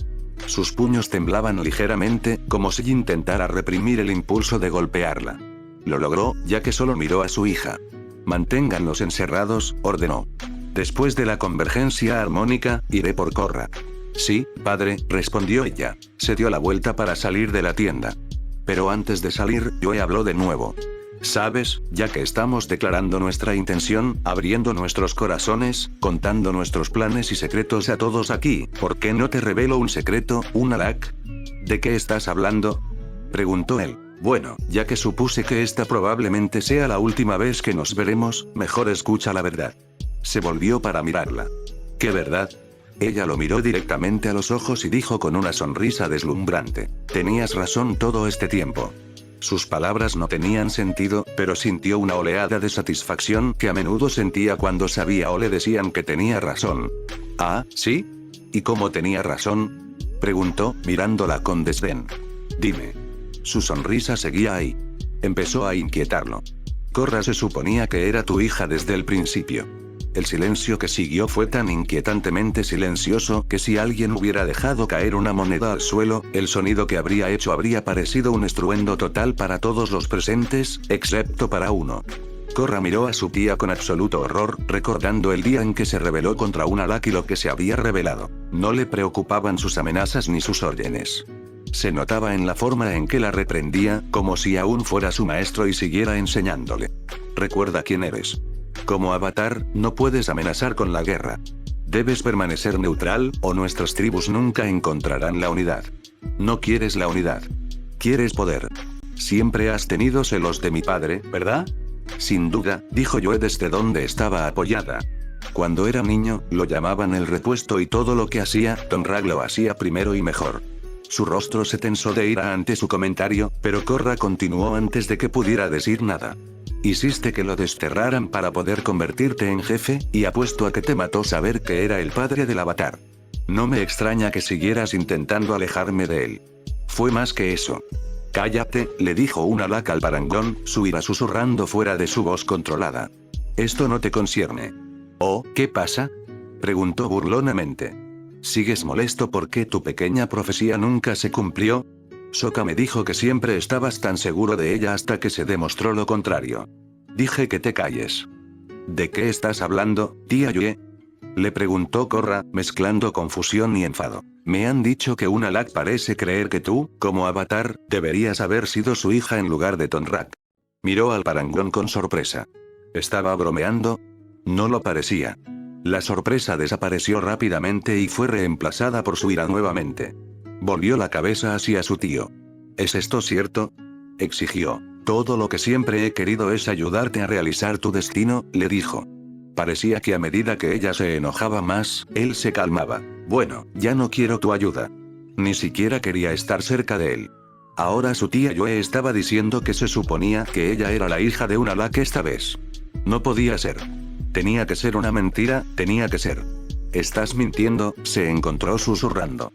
Sus puños temblaban ligeramente, como si intentara reprimir el impulso de golpearla. Lo logró, ya que solo miró a su hija. «Manténganlos encerrados», ordenó. «Después de la convergencia armónica, iré por Korra». «Sí, padre», respondió ella. Se dio la vuelta para salir de la tienda. Pero antes de salir, Yue habló de nuevo. «¿Sabes? Ya que estamos declarando nuestra intención, abriendo nuestros corazones, contando nuestros planes y secretos a todos aquí, ¿por qué no te revelo un secreto, Unalaq?» «¿De qué estás hablando?», preguntó él. Bueno, ya que supuse que esta probablemente sea la última vez que nos veremos, mejor escucha la verdad. Se volvió para mirarla. ¿Qué verdad? Ella lo miró directamente a los ojos y dijo con una sonrisa deslumbrante. Tenías razón todo este tiempo. Sus palabras no tenían sentido, pero sintió una oleada de satisfacción que a menudo sentía cuando sabía o le decían que tenía razón. ¿Ah, sí? ¿Y cómo tenía razón? Preguntó, mirándola con desdén. Dime. Su sonrisa seguía ahí. Empezó a inquietarlo. Korra se suponía que era tu hija desde el principio. El silencio que siguió fue tan inquietantemente silencioso que si alguien hubiera dejado caer una moneda al suelo, el sonido que habría hecho habría parecido un estruendo total para todos los presentes, excepto para uno. Korra miró a su tía con absoluto horror, recordando el día en que se rebeló contra un Alak y lo que se había revelado. No le preocupaban sus amenazas ni sus órdenes. Se notaba en la forma en que la reprendía, como si aún fuera su maestro y siguiera enseñándole. Recuerda quién eres. Como avatar, no puedes amenazar con la guerra. Debes permanecer neutral, o nuestras tribus nunca encontrarán la unidad. No quieres la unidad. Quieres poder. Siempre has tenido celos de mi padre, ¿verdad? Sin duda, dijo Yoe desde donde estaba apoyada. Cuando era niño, lo llamaban el repuesto y todo lo que hacía, Tonraq lo hacía primero y mejor. Su rostro se tensó de ira ante su comentario, pero Korra continuó antes de que pudiera decir nada. Hiciste que lo desterraran para poder convertirte en jefe, y apuesto a que te mató saber que era el padre del avatar. No me extraña que siguieras intentando alejarme de él. Fue más que eso. Cállate, le dijo un Alak al parangón, su ira susurrando fuera de su voz controlada. Esto no te concierne. ¿Oh, qué pasa? Preguntó burlonamente. ¿Sigues molesto porque tu pequeña profecía nunca se cumplió? Sokka me dijo que siempre estabas tan seguro de ella hasta que se demostró lo contrario. Dije que te calles. ¿De qué estás hablando, tía Yue? Le preguntó Korra, mezclando confusión y enfado. Me han dicho que un Alak parece creer que tú, como avatar, deberías haber sido su hija en lugar de Tonraq. Miró al parangón con sorpresa. ¿Estaba bromeando? No lo parecía. La sorpresa desapareció rápidamente y fue reemplazada por su ira nuevamente. Volvió la cabeza hacia su tío. ¿Es esto cierto? Exigió. Todo lo que siempre he querido es ayudarte a realizar tu destino, le dijo. Parecía que a medida que ella se enojaba más, él se calmaba. Bueno, ya no quiero tu ayuda. Ni siquiera quería estar cerca de él. Ahora su tía Yoe estaba diciendo que se suponía que ella era la hija de un Alak esta vez. No podía ser. Tenía que ser una mentira, tenía que ser. Estás mintiendo, se encontró susurrando.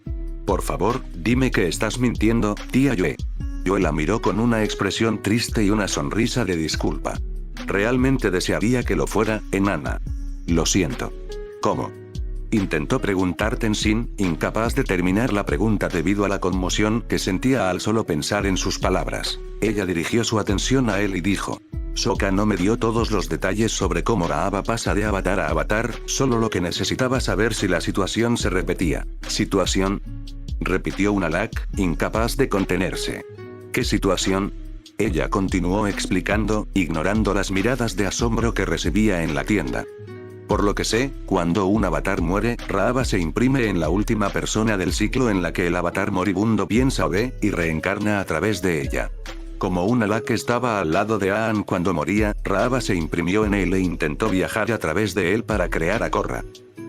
Por favor, dime que estás mintiendo, tía Yoe. Yoe la miró con una expresión triste y una sonrisa de disculpa. Realmente desearía que lo fuera, enana. Lo siento. ¿Cómo? Intentó preguntar Tenzin, incapaz de terminar la pregunta debido a la conmoción que sentía al solo pensar en sus palabras. Ella dirigió su atención a él y dijo. Sokka no me dio todos los detalles sobre cómo Raava pasa de avatar a avatar, solo lo que necesitaba saber si la situación se repetía. ¿Situación? Repitió un Alak, incapaz de contenerse. ¿Qué situación? Ella continuó explicando, ignorando las miradas de asombro que recibía en la tienda. Por lo que sé, cuando un avatar muere, Raava se imprime en la última persona del ciclo en la que el avatar moribundo piensa o ve, y reencarna a través de ella. Como un Alak estaba al lado de Aang cuando moría, Raava se imprimió en él e intentó viajar a través de él para crear a Korra.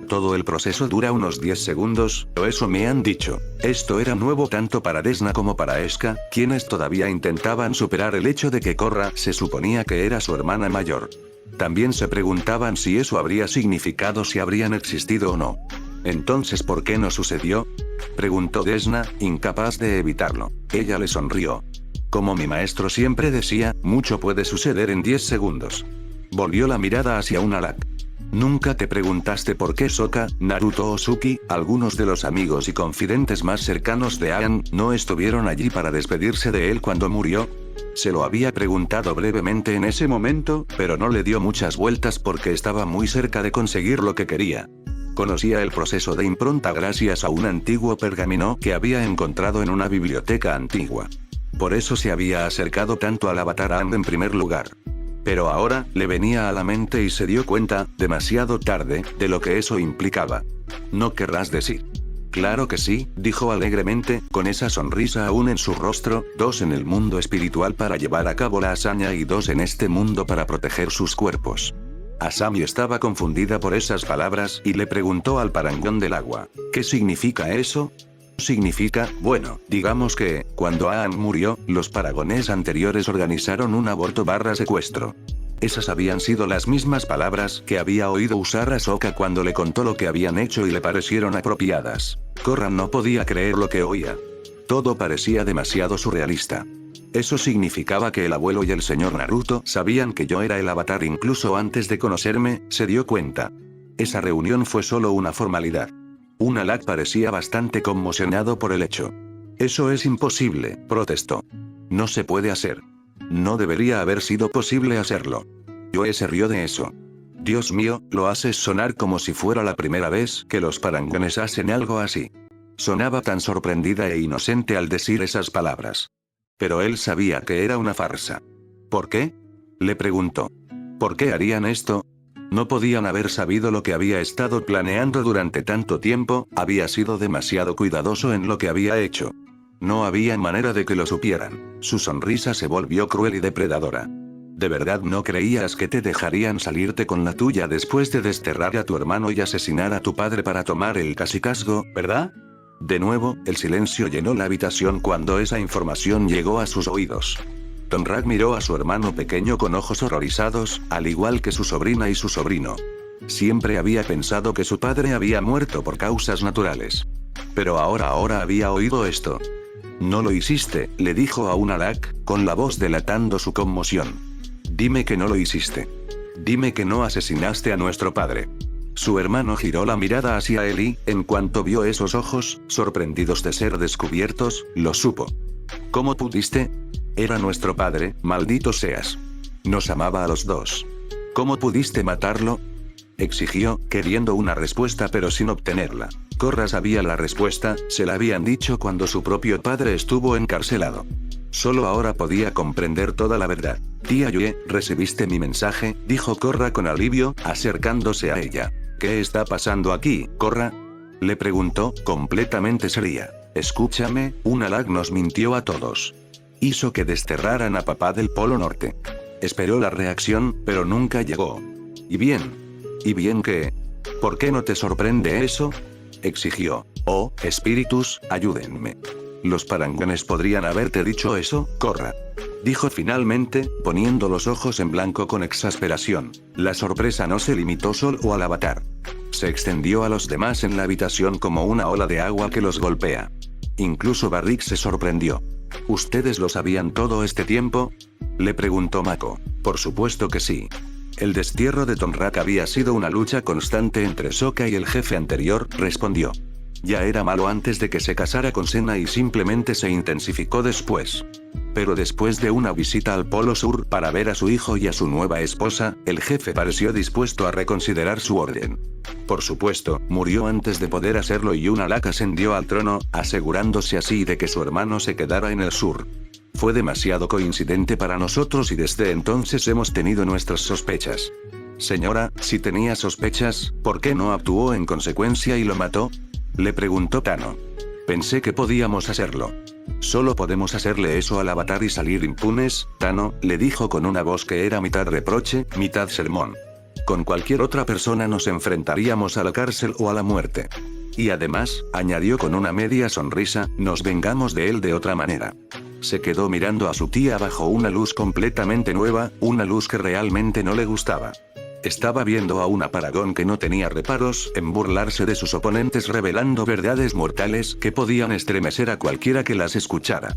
Todo el proceso dura unos 10 segundos, o eso me han dicho. Esto era nuevo tanto para Desna como para Eska, quienes todavía intentaban superar el hecho de que Korra se suponía que era su hermana mayor. También se preguntaban si eso habría significado si habrían existido o no. ¿Entonces por qué no sucedió? Preguntó Desna, incapaz de evitarlo. Ella le sonrió. Como mi maestro siempre decía, mucho puede suceder en 10 segundos. Volvió la mirada hacia un Alak. ¿Nunca te preguntaste por qué Sokka, Naruto o Suki, algunos de los amigos y confidentes más cercanos de Aang, no estuvieron allí para despedirse de él cuando murió? Se lo había preguntado brevemente en ese momento, pero no le dio muchas vueltas porque estaba muy cerca de conseguir lo que quería. Conocía el proceso de impronta gracias a un antiguo pergamino que había encontrado en una biblioteca antigua. Por eso se había acercado tanto al avatar Aang en primer lugar. Pero ahora, le venía a la mente y se dio cuenta, demasiado tarde, de lo que eso implicaba. ¿No querrás decir? Claro que sí, dijo alegremente, con esa sonrisa aún en su rostro, 2 en el mundo espiritual para llevar a cabo la hazaña y 2 en este mundo para proteger sus cuerpos. Asami estaba confundida por esas palabras y le preguntó al parangón del agua, ¿qué significa eso? Significa, bueno, digamos que, cuando Aang murió, los paragones anteriores organizaron un aborto/secuestro. Esas habían sido las mismas palabras que había oído usar a Sokka cuando le contó lo que habían hecho y le parecieron apropiadas. Korra no podía creer lo que oía. Todo parecía demasiado surrealista. Eso significaba que el abuelo y el señor Naruto sabían que yo era el avatar incluso antes de conocerme, se dio cuenta. Esa reunión fue solo una formalidad. Unalaq parecía bastante conmocionado por el hecho. Eso es imposible, protestó. No se puede hacer. No debería haber sido posible hacerlo. Yoe se rió de eso. Dios mío, lo haces sonar como si fuera la primera vez que los parangones hacen algo así. Sonaba tan sorprendida e inocente al decir esas palabras. Pero él sabía que era una farsa. ¿Por qué? Le preguntó. ¿Por qué harían esto? No podían haber sabido lo que había estado planeando durante tanto tiempo, había sido demasiado cuidadoso en lo que había hecho. No había manera de que lo supieran. Su sonrisa se volvió cruel y depredadora. ¿De verdad no creías que te dejarían salirte con la tuya después de desterrar a tu hermano y asesinar a tu padre para tomar el cacicazgo, verdad? De nuevo, el silencio llenó la habitación cuando esa información llegó a sus oídos. Tongrak miró a su hermano pequeño con ojos horrorizados, al igual que su sobrina y su sobrino. Siempre había pensado que su padre había muerto por causas naturales. Pero ahora había oído esto. No lo hiciste, le dijo a Unalaq, con la voz delatando su conmoción. Dime que no lo hiciste. Dime que no asesinaste a nuestro padre. Su hermano giró la mirada hacia él y, en cuanto vio esos ojos, sorprendidos de ser descubiertos, lo supo. ¿Cómo pudiste? Era nuestro padre, maldito seas. Nos amaba a los dos. ¿Cómo pudiste matarlo? Exigió, queriendo una respuesta pero sin obtenerla. Korra sabía la respuesta, se la habían dicho cuando su propio padre estuvo encarcelado. Solo ahora podía comprender toda la verdad. Tía Yue, ¿recibiste mi mensaje?, dijo Korra con alivio, acercándose a ella. ¿Qué está pasando aquí, Korra?, le preguntó, completamente seria. Escúchame, Unalaq nos mintió a todos. Hizo que desterraran a papá del Polo Norte. Esperó la reacción, pero nunca llegó. ¿Y bien qué? ¿Por qué no te sorprende eso?, exigió. Oh, espíritus, ayúdenme. Los parangones podrían haberte dicho eso, Korra. Dijo finalmente, poniendo los ojos en blanco con exasperación. La sorpresa no se limitó solo al avatar. Se extendió a los demás en la habitación como una ola de agua que los golpea. Incluso Barrick se sorprendió. ¿Ustedes lo sabían todo este tiempo?, le preguntó Mako. Por supuesto que sí. El destierro de Tongrak había sido una lucha constante entre Sokka y el jefe anterior, respondió. Ya era malo antes de que se casara con Senna y simplemente se intensificó después. Pero después de una visita al Polo Sur para ver a su hijo y a su nueva esposa, el jefe pareció dispuesto a reconsiderar su orden. Por supuesto, murió antes de poder hacerlo y Unalaq ascendió al trono, asegurándose así de que su hermano se quedara en el sur. Fue demasiado coincidente para nosotros y desde entonces hemos tenido nuestras sospechas. Señora, si tenía sospechas, ¿por qué no actuó en consecuencia y lo mató?, le preguntó Tano. Pensé que podíamos hacerlo. Solo podemos hacerle eso al avatar y salir impunes, Tano, le dijo con una voz que era mitad reproche, mitad sermón. Con cualquier otra persona nos enfrentaríamos a la cárcel o a la muerte. Y además, añadió con una media sonrisa, nos vengamos de él de otra manera. Se quedó mirando a su tía bajo una luz completamente nueva, una luz que realmente no le gustaba. Estaba viendo a una Paragón que no tenía reparos en burlarse de sus oponentes revelando verdades mortales que podían estremecer a cualquiera que las escuchara.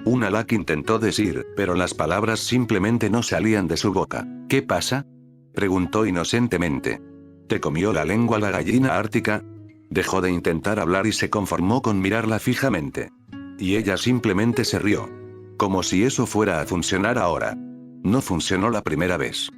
Unalaq intentó decir, pero las palabras simplemente no salían de su boca. ¿Qué pasa?, preguntó inocentemente. ¿Te comió la lengua la gallina ártica? Dejó de intentar hablar y se conformó con mirarla fijamente. Y ella simplemente se rió. Como si eso fuera a funcionar ahora. No funcionó la primera vez.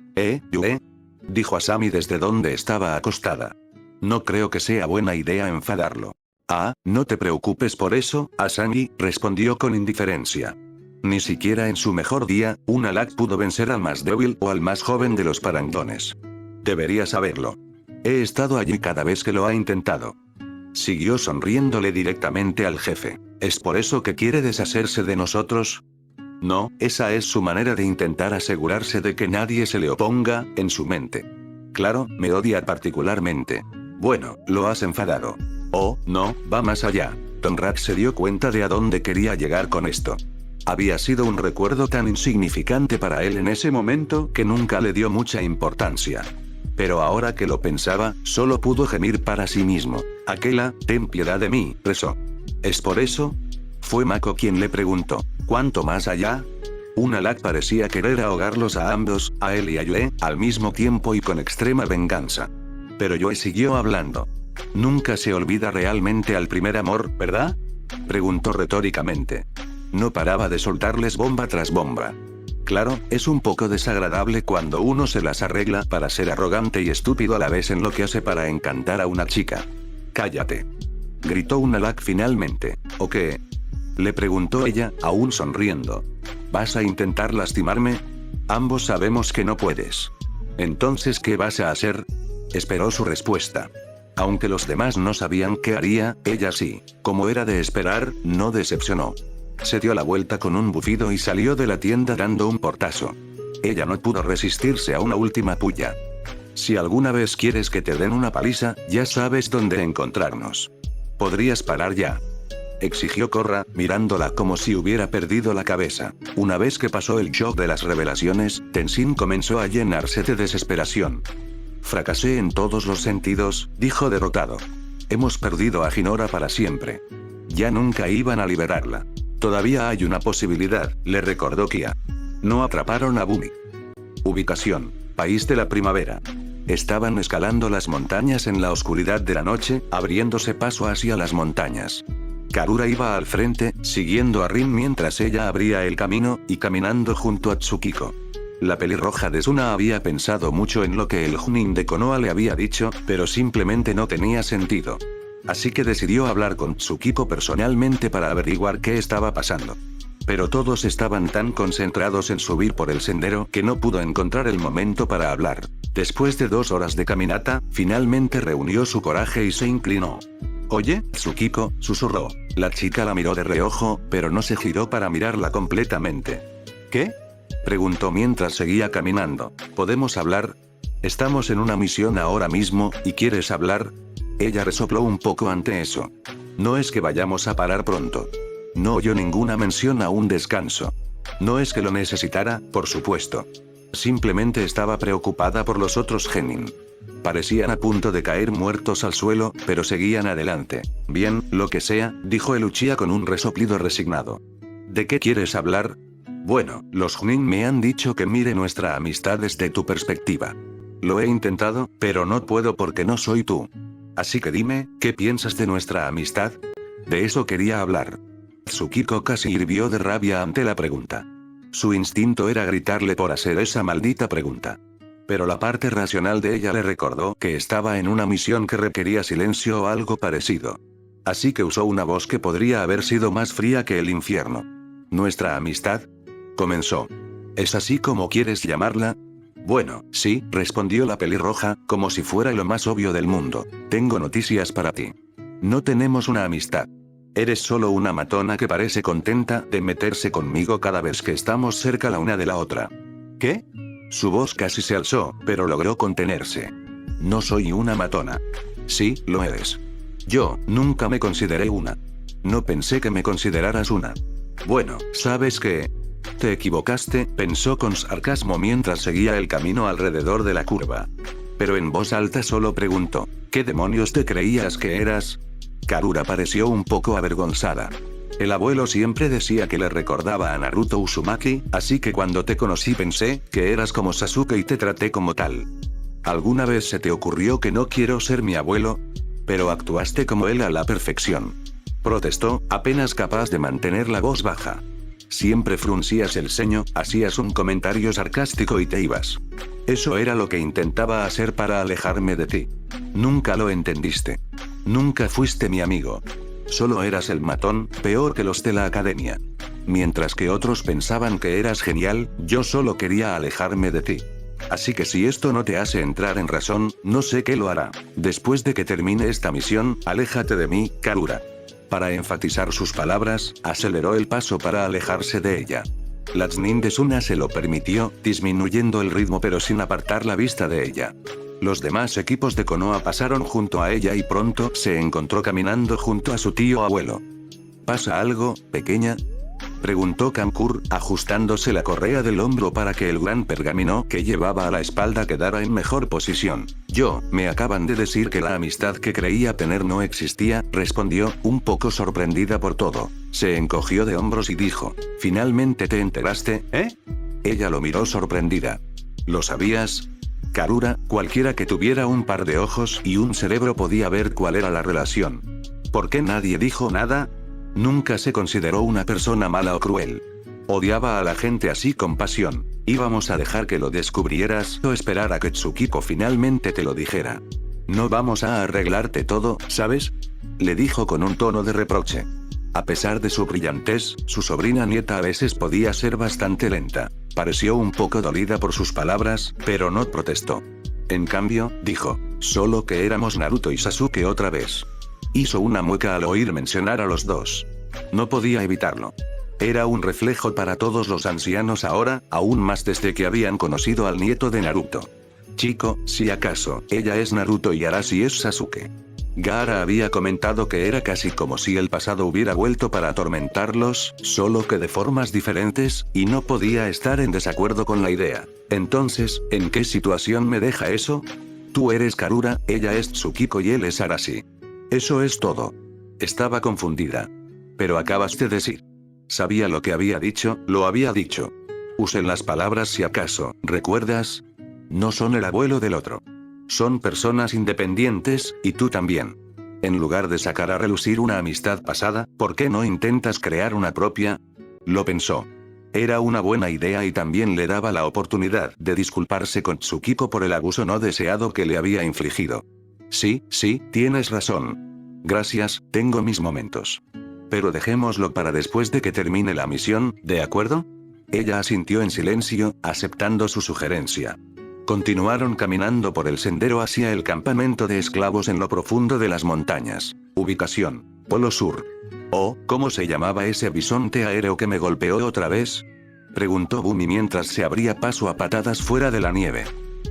Yue, dijo Asami desde donde estaba acostada. No creo que sea buena idea enfadarlo. Ah, no te preocupes por eso, Asami, respondió con indiferencia. Ni siquiera en su mejor día, Unalaq pudo vencer al más débil o al más joven de los parangones. Debería saberlo. He estado allí cada vez que lo ha intentado. Siguió sonriéndole directamente al jefe. ¿Es por eso que quiere deshacerse de nosotros? No, esa es su manera de intentar asegurarse de que nadie se le oponga, en su mente. Claro, me odia particularmente. Bueno, lo has enfadado. Oh, no, va más allá. Conrad se dio cuenta de a dónde quería llegar con esto. Había sido un recuerdo tan insignificante para él en ese momento que nunca le dio mucha importancia. Pero ahora que lo pensaba, solo pudo gemir para sí mismo. Aquela, ten piedad de mí, rezó. ¿Es por eso? Fue Mako quien le preguntó. ¿Cuánto más allá? Un Alak parecía querer ahogarlos a ambos, a él y a Yue, al mismo tiempo y con extrema venganza. Pero Yue siguió hablando. Nunca se olvida realmente al primer amor, ¿verdad? Preguntó retóricamente. No paraba de soltarles bomba tras bomba. Claro, es un poco desagradable cuando uno se las arregla para ser arrogante y estúpido a la vez en lo que hace para encantar a una chica. Cállate. Gritó un Alak finalmente. ¿O qué? Le preguntó ella, aún sonriendo. ¿Vas a intentar lastimarme? Ambos sabemos que no puedes. Entonces, ¿qué vas a hacer? Esperó su respuesta. Aunque los demás no sabían qué haría, ella sí. Como era de esperar, no decepcionó. Se dio la vuelta con un bufido y salió de la tienda dando un portazo. Ella no pudo resistirse a una última puya. Si alguna vez quieres que te den una paliza, ya sabes dónde encontrarnos. ¿Podrías parar ya?, exigió Korra, mirándola como si hubiera perdido la cabeza. Una vez que pasó el shock de las revelaciones, Tenzin comenzó a llenarse de desesperación. Fracasé en todos los sentidos, dijo derrotado. Hemos perdido a Hinora para siempre. Ya nunca iban a liberarla. Todavía hay una posibilidad, le recordó Kia. No atraparon a Bumi. Ubicación: País de la Primavera. Estaban escalando las montañas en la oscuridad de la noche, abriéndose paso hacia las montañas. Karura iba al frente, siguiendo a Rin mientras ella abría el camino, y caminando junto a Tsukiko. La pelirroja de Suna había pensado mucho en lo que el Junin de Konoha le había dicho, pero simplemente no tenía sentido. Así que decidió hablar con Tsukiko personalmente para averiguar qué estaba pasando. Pero todos estaban tan concentrados en subir por el sendero que no pudo encontrar el momento para hablar. Después de 2 horas de caminata, finalmente reunió su coraje y se inclinó. «Oye, Tsukiko», susurró. La chica la miró de reojo, pero no se giró para mirarla completamente. «¿Qué?», preguntó mientras seguía caminando. «¿Podemos hablar? Estamos en una misión ahora mismo, ¿y quieres hablar?». Ella resopló un poco ante eso. «No es que vayamos a parar pronto». No oyó ninguna mención a un descanso. No es que lo necesitara, por supuesto. Simplemente estaba preocupada por los otros genin. Parecían a punto de caer muertos al suelo, pero seguían adelante. «Bien, lo que sea», dijo el Uchiha con un resoplido resignado. «¿De qué quieres hablar?». «Bueno, los Junin me han dicho que mire nuestra amistad desde tu perspectiva. Lo he intentado, pero no puedo porque no soy tú. Así que dime, ¿qué piensas de nuestra amistad?». De eso quería hablar. Tsukiko casi hirvió de rabia ante la pregunta. Su instinto era gritarle por hacer esa maldita pregunta. Pero la parte racional de ella le recordó que estaba en una misión que requería silencio o algo parecido. Así que usó una voz que podría haber sido más fría que el infierno. «¿Nuestra amistad?», comenzó. «¿Es así como quieres llamarla?». «Bueno, sí», respondió la pelirroja, como si fuera lo más obvio del mundo. «Tengo noticias para ti. No tenemos una amistad. Eres solo una matona que parece contenta de meterse conmigo cada vez que estamos cerca la una de la otra». «¿Qué?». Su voz casi se alzó, pero logró contenerse. «No soy una matona». «Sí, lo eres. Yo nunca me consideré una. No pensé que me consideraras una». «Bueno, ¿sabes qué? Te equivocaste», pensó con sarcasmo mientras seguía el camino alrededor de la curva. Pero en voz alta solo preguntó: «¿Qué demonios te creías que eras?». Karura pareció un poco avergonzada. El abuelo siempre decía que le recordaba a Naruto Uzumaki, así que cuando te conocí pensé que eras como Sasuke y te traté como tal. ¿Alguna vez se te ocurrió que no quiero ser mi abuelo? Pero actuaste como él a la perfección. Protestó, apenas capaz de mantener la voz baja. Siempre fruncías el ceño, hacías un comentario sarcástico y te ibas. Eso era lo que intentaba hacer para alejarme de ti. Nunca lo entendiste. Nunca fuiste mi amigo. Solo eras el matón, peor que los de la academia. Mientras que otros pensaban que eras genial, yo solo quería alejarme de ti. Así que si esto no te hace entrar en razón, no sé qué lo hará. Después de que termine esta misión, aléjate de mí, Karura. Para enfatizar sus palabras, aceleró el paso para alejarse de ella. La Chunin de Suna se lo permitió, disminuyendo el ritmo pero sin apartar la vista de ella. Los demás equipos de Konoha pasaron junto a ella y pronto se encontró caminando junto a su tío abuelo. ¿Pasa algo, pequeña?, preguntó Kankuro, ajustándose la correa del hombro para que el gran pergamino que llevaba a la espalda quedara en mejor posición. Me acaban de decir que la amistad que creía tener no existía, respondió, un poco sorprendida por todo. Se encogió de hombros y dijo, ¿finalmente te enteraste, eh? Ella lo miró sorprendida. ¿Lo sabías? Karura, cualquiera que tuviera un par de ojos y un cerebro podía ver cuál era la relación. ¿Por qué nadie dijo nada? Nunca se consideró una persona mala o cruel. Odiaba a la gente así con pasión. Íbamos a dejar que lo descubrieras o esperar a que Tsukiko finalmente te lo dijera. No vamos a arreglarte todo, ¿sabes? Le dijo con un tono de reproche. A pesar de su brillantez, su sobrina nieta a veces podía ser bastante lenta. Pareció un poco dolida por sus palabras, pero no protestó. En cambio, dijo, solo que éramos Naruto y Sasuke otra vez. Hizo una mueca al oír mencionar a los dos. No podía evitarlo. Era un reflejo para todos los ancianos ahora, aún más desde que habían conocido al nieto de Naruto. Chico, si acaso, ella es Naruto y Arashi es Sasuke. Gaara había comentado que era casi como si el pasado hubiera vuelto para atormentarlos, solo que de formas diferentes, y no podía estar en desacuerdo con la idea. Entonces, ¿en qué situación me deja eso? Tú eres Karura, ella es Tsukiko y él es Arashi. Eso es todo. Estaba confundida. Pero acabas de decir. Sabía lo que había dicho, lo había dicho. Usen las palabras si acaso, ¿recuerdas? No son el abuelo del otro. Son personas independientes, y tú también. En lugar de sacar a relucir una amistad pasada, ¿por qué no intentas crear una propia? Lo pensó. Era una buena idea y también le daba la oportunidad de disculparse con Tsukiko por el abuso no deseado que le había infligido. Sí, tienes razón. Gracias, tengo mis momentos. Pero dejémoslo para después de que termine la misión, ¿de acuerdo? Ella asintió en silencio, aceptando su sugerencia. Continuaron caminando por el sendero hacia el campamento de esclavos en lo profundo de las montañas. Ubicación: Polo Sur. Oh, ¿cómo se llamaba ese bisonte aéreo que me golpeó otra vez?, preguntó Bumi mientras se abría paso a patadas fuera de la nieve.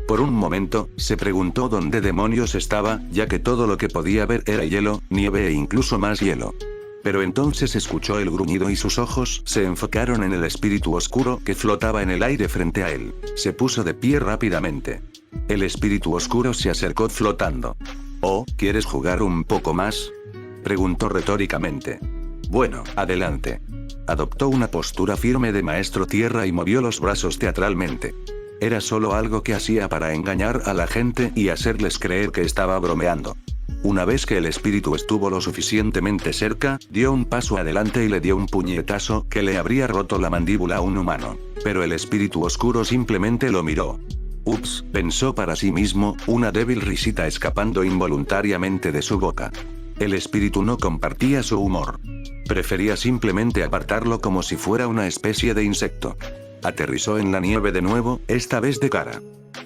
Por un momento, se preguntó dónde demonios estaba, ya que todo lo que podía ver era hielo, nieve e incluso más hielo. Pero entonces escuchó el gruñido y sus ojos se enfocaron en el espíritu oscuro que flotaba en el aire frente a él. Se puso de pie rápidamente. El espíritu oscuro se acercó flotando. «Oh, ¿quieres jugar un poco más?», preguntó retóricamente. «Bueno, adelante». Adoptó una postura firme de maestro tierra y movió los brazos teatralmente. Era solo algo que hacía para engañar a la gente y hacerles creer que estaba bromeando. Una vez que el espíritu estuvo lo suficientemente cerca, dio un paso adelante y le dio un puñetazo que le habría roto la mandíbula a un humano. Pero el espíritu oscuro simplemente lo miró. Ups, pensó para sí mismo, una débil risita escapando involuntariamente de su boca. El espíritu no compartía su humor. Prefería simplemente apartarlo como si fuera una especie de insecto. Aterrizó en la nieve de nuevo, esta vez de cara.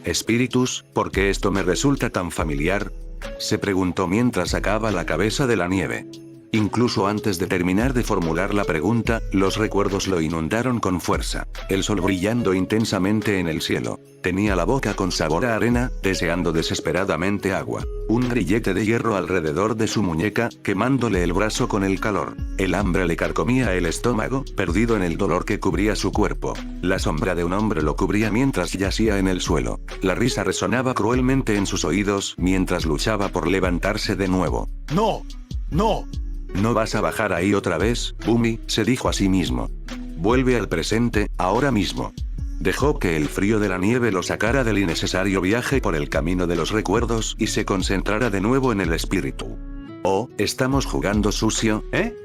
«Espíritus, ¿por qué esto me resulta tan familiar?», se preguntó mientras sacaba la cabeza de la nieve. Incluso antes de terminar de formular la pregunta, los recuerdos lo inundaron con fuerza. El sol brillando intensamente en el cielo. Tenía la boca con sabor a arena, deseando desesperadamente agua. Un grillete de hierro alrededor de su muñeca, quemándole el brazo con el calor. El hambre le carcomía el estómago, perdido en el dolor que cubría su cuerpo. La sombra de un hombre lo cubría mientras yacía en el suelo. La risa resonaba cruelmente en sus oídos, mientras luchaba por levantarse de nuevo. «¡No! ¡No! ¿No vas a bajar ahí otra vez, Bumi?», se dijo a sí mismo. «Vuelve al presente, ahora mismo». Dejó que el frío de la nieve lo sacara del innecesario viaje por el camino de los recuerdos y se concentrara de nuevo en el espíritu. «Oh, ¿estamos jugando sucio, eh?»,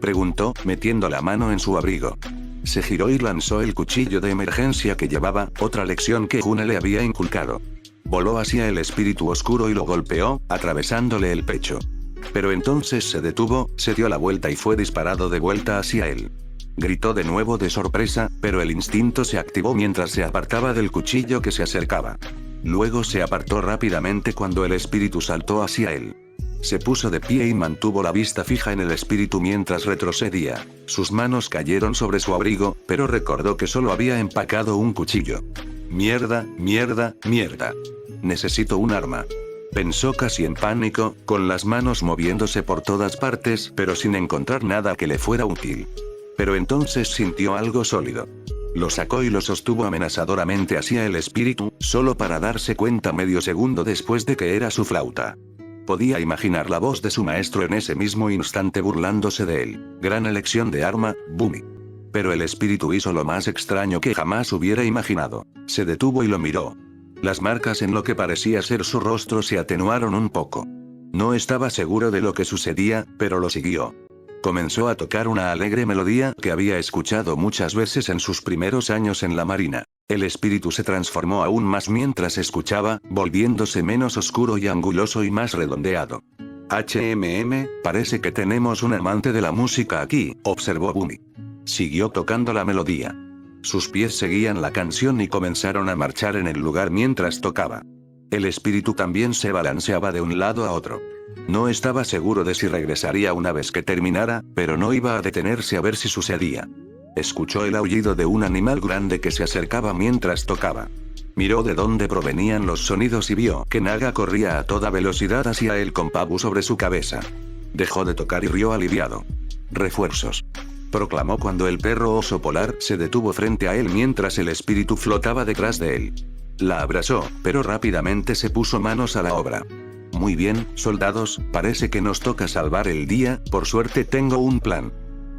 preguntó, metiendo la mano en su abrigo. Se giró y lanzó el cuchillo de emergencia que llevaba, otra lección que Juna le había inculcado. Voló hacia el espíritu oscuro y lo golpeó, atravesándole el pecho. Pero entonces se detuvo, se dio la vuelta y fue disparado de vuelta hacia él. Gritó de nuevo de sorpresa, pero el instinto se activó mientras se apartaba del cuchillo que se acercaba. Luego se apartó rápidamente cuando el espíritu saltó hacia él. Se puso de pie y mantuvo la vista fija en el espíritu mientras retrocedía. Sus manos cayeron sobre su abrigo, pero recordó que solo había empacado un cuchillo. Mierda, mierda, mierda. Necesito un arma. Pensó casi en pánico, con las manos moviéndose por todas partes, pero sin encontrar nada que le fuera útil. Pero entonces sintió algo sólido. Lo sacó y lo sostuvo amenazadoramente hacia el espíritu, solo para darse cuenta medio segundo después de que era su flauta. Podía imaginar la voz de su maestro en ese mismo instante burlándose de él. Gran elección de arma, Bumi. Pero el espíritu hizo lo más extraño que jamás hubiera imaginado. Se detuvo y lo miró. Las marcas en lo que parecía ser su rostro se atenuaron un poco. No estaba seguro de lo que sucedía, pero lo siguió. Comenzó a tocar una alegre melodía que había escuchado muchas veces en sus primeros años en la marina. El espíritu se transformó aún más mientras escuchaba, volviéndose menos oscuro y anguloso y más redondeado. Parece que tenemos un amante de la música aquí, observó Bumi. Siguió tocando la melodía. Sus pies seguían la canción y comenzaron a marchar en el lugar mientras tocaba. El espíritu también se balanceaba de un lado a otro. No estaba seguro de si regresaría una vez que terminara, pero no iba a detenerse a ver si sucedía. Escuchó el aullido de un animal grande que se acercaba mientras tocaba. Miró de dónde provenían los sonidos y vio que Naga corría a toda velocidad hacia él con Pabu sobre su cabeza. Dejó de tocar y rió aliviado. Refuerzos. Proclamó cuando el perro oso polar se detuvo frente a él mientras el espíritu flotaba detrás de él. La abrazó, pero rápidamente se puso manos a la obra. Muy bien, soldados, parece que nos toca salvar el día, por suerte tengo un plan.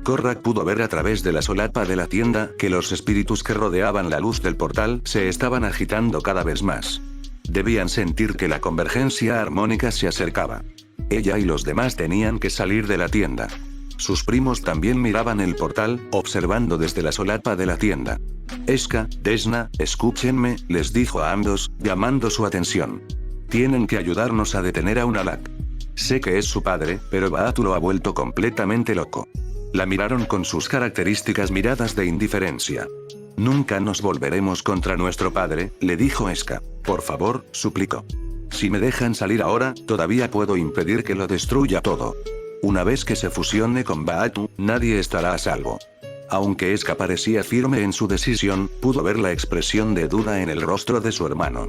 Korrak pudo ver a través de la solapa de la tienda que los espíritus que rodeaban la luz del portal se estaban agitando cada vez más. Debían sentir que la convergencia armónica se acercaba. Ella y los demás tenían que salir de la tienda. Sus primos también miraban el portal, observando desde la solapa de la tienda. Eska, Desna, escúchenme, les dijo a ambos, llamando su atención. Tienen que ayudarnos a detener a Unalaq. Sé que es su padre, pero Baatu lo ha vuelto completamente loco. La miraron con sus características miradas de indiferencia. Nunca nos volveremos contra nuestro padre, le dijo Eska. Por favor, suplicó. Si me dejan salir ahora, todavía puedo impedir que lo destruya todo. Una vez que se fusione con Baatu, nadie estará a salvo. Aunque Eska parecía firme en su decisión, pudo ver la expresión de duda en el rostro de su hermano.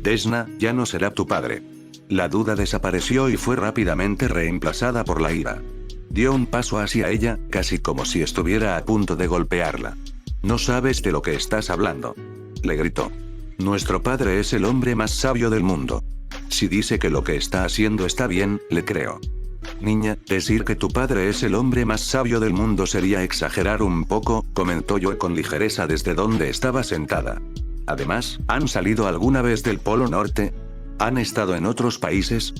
Desna, ya no será tu padre. La duda desapareció y fue rápidamente reemplazada por la ira. Dio un paso hacia ella, casi como si estuviera a punto de golpearla. No sabes de lo que estás hablando. Le gritó. Nuestro padre es el hombre más sabio del mundo. Si dice que lo que está haciendo está bien, le creo. Niña, decir que tu padre es el hombre más sabio del mundo sería exagerar un poco, comentó Yoe con ligereza desde donde estaba sentada. Además, ¿han salido alguna vez del Polo Norte? ¿Han estado en otros países?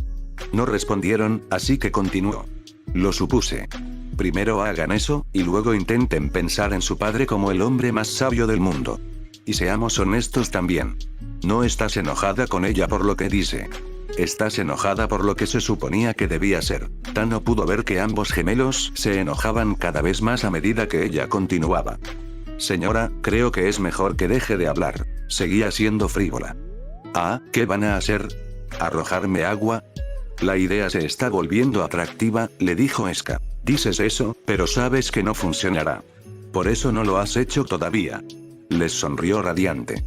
No respondieron, así que continuó. Lo supuse. Primero hagan eso, y luego intenten pensar en su padre como el hombre más sabio del mundo. Y seamos honestos también. No estás enojada con ella por lo que dice. Estás enojada por lo que se suponía que debía ser. Tano pudo ver que ambos gemelos se enojaban cada vez más a medida que ella continuaba. Señora, creo que es mejor que deje de hablar. Seguía siendo frívola. Ah, ¿qué van a hacer? ¿Arrojarme agua? La idea se está volviendo atractiva, le dijo Eska. Dices eso, pero sabes que no funcionará. Por eso no lo has hecho todavía. Les sonrió radiante.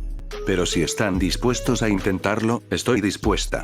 Pero si están dispuestos a intentarlo, estoy dispuesta.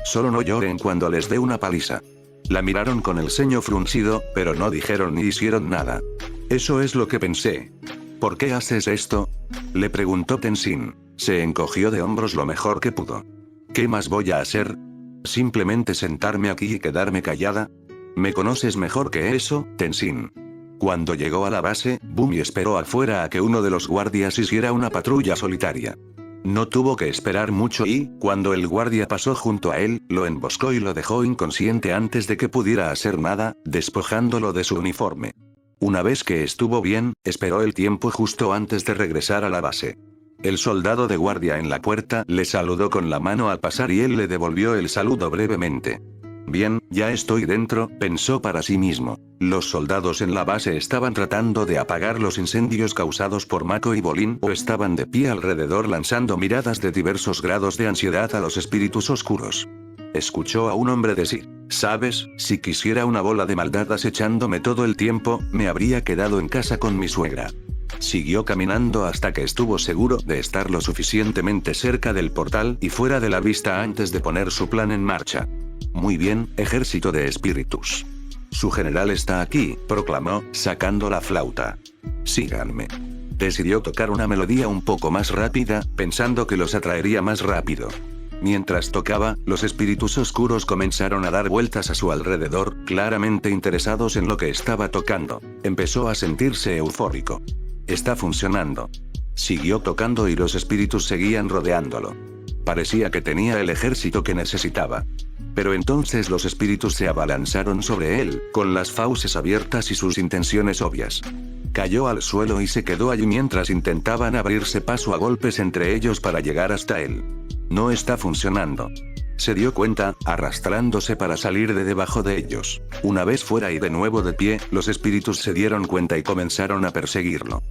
Solo no lloren cuando les dé una paliza. La miraron con el ceño fruncido, pero no dijeron ni hicieron nada. Eso es lo que pensé. ¿Por qué haces esto? Le preguntó Tenzin. Se encogió de hombros lo mejor que pudo. ¿Qué más voy a hacer? ¿Simplemente sentarme aquí y quedarme callada? ¿Me conoces mejor que eso, Tenzin? Cuando llegó a la base, Bumi esperó afuera a que uno de los guardias hiciera una patrulla solitaria. No tuvo que esperar mucho y, cuando el guardia pasó junto a él, lo emboscó y lo dejó inconsciente antes de que pudiera hacer nada, despojándolo de su uniforme. Una vez que estuvo bien, esperó el tiempo justo antes de regresar a la base. El soldado de guardia en la puerta le saludó con la mano al pasar y él le devolvió el saludo brevemente. Bien, ya estoy dentro, pensó para sí mismo. Los soldados en la base estaban tratando de apagar los incendios causados por Mako y Bolin o estaban de pie alrededor lanzando miradas de diversos grados de ansiedad a los espíritus oscuros. Escuchó a un hombre decir: ¿sabes? Si quisiera una bola de maldad acechándome todo el tiempo, me habría quedado en casa con mi suegra. Siguió caminando hasta que estuvo seguro de estar lo suficientemente cerca del portal y fuera de la vista antes de poner su plan en marcha. Muy bien, ejército de espíritus. Su general está aquí, proclamó, sacando la flauta. Síganme. Decidió tocar una melodía un poco más rápida, pensando que los atraería más rápido. Mientras tocaba, los espíritus oscuros comenzaron a dar vueltas a su alrededor, claramente interesados en lo que estaba tocando. Empezó a sentirse eufórico. Está funcionando. Siguió tocando y los espíritus seguían rodeándolo. Parecía que tenía el ejército que necesitaba. Pero entonces los espíritus se abalanzaron sobre él, con las fauces abiertas y sus intenciones obvias. Cayó al suelo y se quedó allí mientras intentaban abrirse paso a golpes entre ellos para llegar hasta él. No está funcionando. Se dio cuenta, arrastrándose para salir de debajo de ellos. Una vez fuera y de nuevo de pie, los espíritus se dieron cuenta y comenzaron a perseguirlo.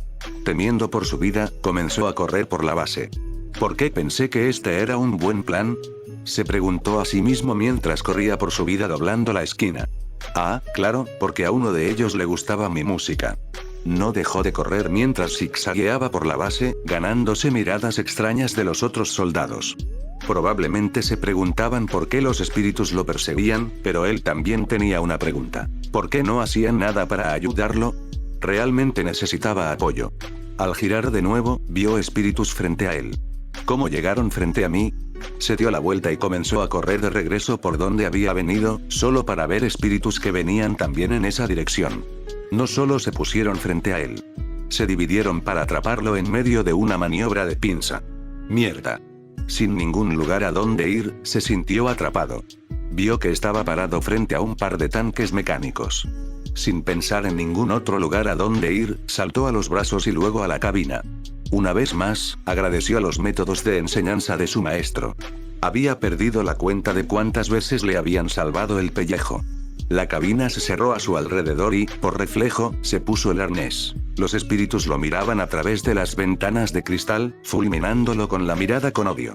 Temiendo por su vida, comenzó a correr por la base. ¿Por qué pensé que este era un buen plan?, se preguntó a sí mismo mientras corría por su vida doblando la esquina. Ah, claro, porque a uno de ellos le gustaba mi música. No dejó de correr mientras zigzagueaba por la base, ganándose miradas extrañas de los otros soldados. Probablemente se preguntaban por qué los espíritus lo perseguían, pero él también tenía una pregunta. ¿Por qué no hacían nada para ayudarlo? Realmente necesitaba apoyo. Al girar de nuevo, vio espíritus frente a él. ¿Cómo llegaron frente a mí? Se dio la vuelta y comenzó a correr de regreso por donde había venido, solo para ver espíritus que venían también en esa dirección. No solo se pusieron frente a él. Se dividieron para atraparlo en medio de una maniobra de pinza. Mierda. Sin ningún lugar a donde ir, se sintió atrapado. Vio que estaba parado frente a un par de tanques mecánicos. Sin pensar en ningún otro lugar a donde ir, saltó a los brazos y luego a la cabina. Una vez más, agradeció a los métodos de enseñanza de su maestro. Había perdido la cuenta de cuántas veces le habían salvado el pellejo. La cabina se cerró a su alrededor y, por reflejo, se puso el arnés. Los espíritus lo miraban a través de las ventanas de cristal, fulminándolo con la mirada con odio.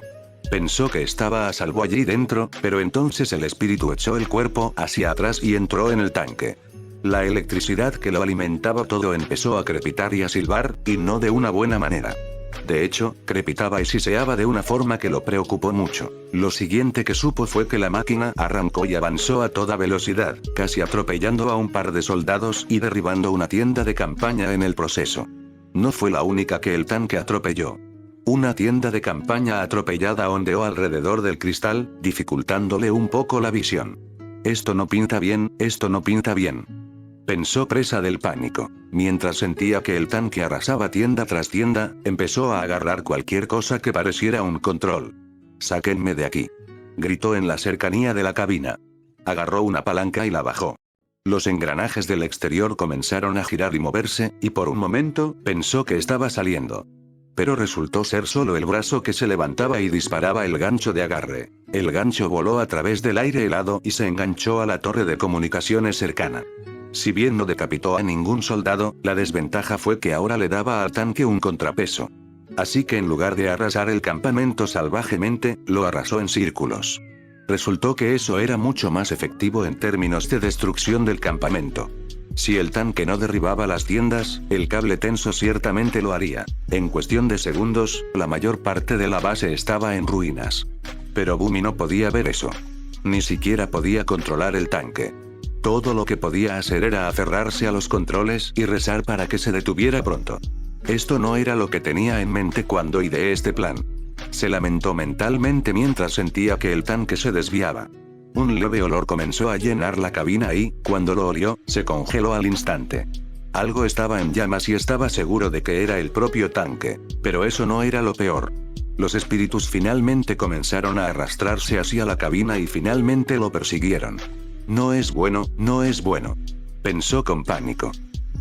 Pensó que estaba a salvo allí dentro, pero entonces el espíritu echó el cuerpo hacia atrás y entró en el tanque. La electricidad que lo alimentaba todo empezó a crepitar y a silbar, y no de una buena manera. De hecho, crepitaba y siseaba de una forma que lo preocupó mucho. Lo siguiente que supo fue que la máquina arrancó y avanzó a toda velocidad, casi atropellando a un par de soldados y derribando una tienda de campaña en el proceso. No fue la única que el tanque atropelló. Una tienda de campaña atropellada ondeó alrededor del cristal, dificultándole un poco la visión. Esto no pinta bien, esto no pinta bien. Pensó presa del pánico. Mientras sentía que el tanque arrasaba tienda tras tienda, empezó a agarrar cualquier cosa que pareciera un control. «Sáquenme de aquí», gritó en la cercanía de la cabina. Agarró una palanca y la bajó. Los engranajes del exterior comenzaron a girar y moverse, y por un momento, pensó que estaba saliendo. Pero resultó ser solo el brazo que se levantaba y disparaba el gancho de agarre. El gancho voló a través del aire helado y se enganchó a la torre de comunicaciones cercana. Si bien no decapitó a ningún soldado, la desventaja fue que ahora le daba al tanque un contrapeso. Así que en lugar de arrasar el campamento salvajemente, lo arrasó en círculos. Resultó que eso era mucho más efectivo en términos de destrucción del campamento. Si el tanque no derribaba las tiendas, el cable tenso ciertamente lo haría. En cuestión de segundos, la mayor parte de la base estaba en ruinas. Pero Bumi no podía ver eso. Ni siquiera podía controlar el tanque. Todo lo que podía hacer era aferrarse a los controles y rezar para que se detuviera pronto. Esto no era lo que tenía en mente cuando ideé este plan. Se lamentó mentalmente mientras sentía que el tanque se desviaba. Un leve olor comenzó a llenar la cabina y, cuando lo olió, se congeló al instante. Algo estaba en llamas y estaba seguro de que era el propio tanque, pero eso no era lo peor. Los espíritus finalmente comenzaron a arrastrarse hacia la cabina y finalmente lo persiguieron. No es bueno, no es bueno, pensó con pánico.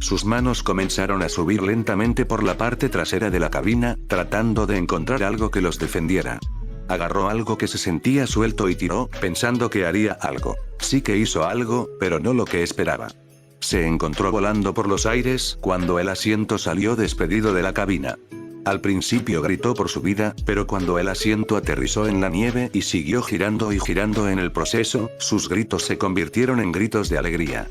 Sus manos comenzaron a subir lentamente por la parte trasera de la cabina, tratando de encontrar algo que los defendiera. Agarró algo que se sentía suelto y tiró, pensando que haría algo. Sí que hizo algo, pero no lo que esperaba. Se encontró volando por los aires cuando el asiento salió despedido de la cabina. Al principio gritó por su vida, pero cuando el asiento aterrizó en la nieve y siguió girando y girando en el proceso, sus gritos se convirtieron en gritos de alegría.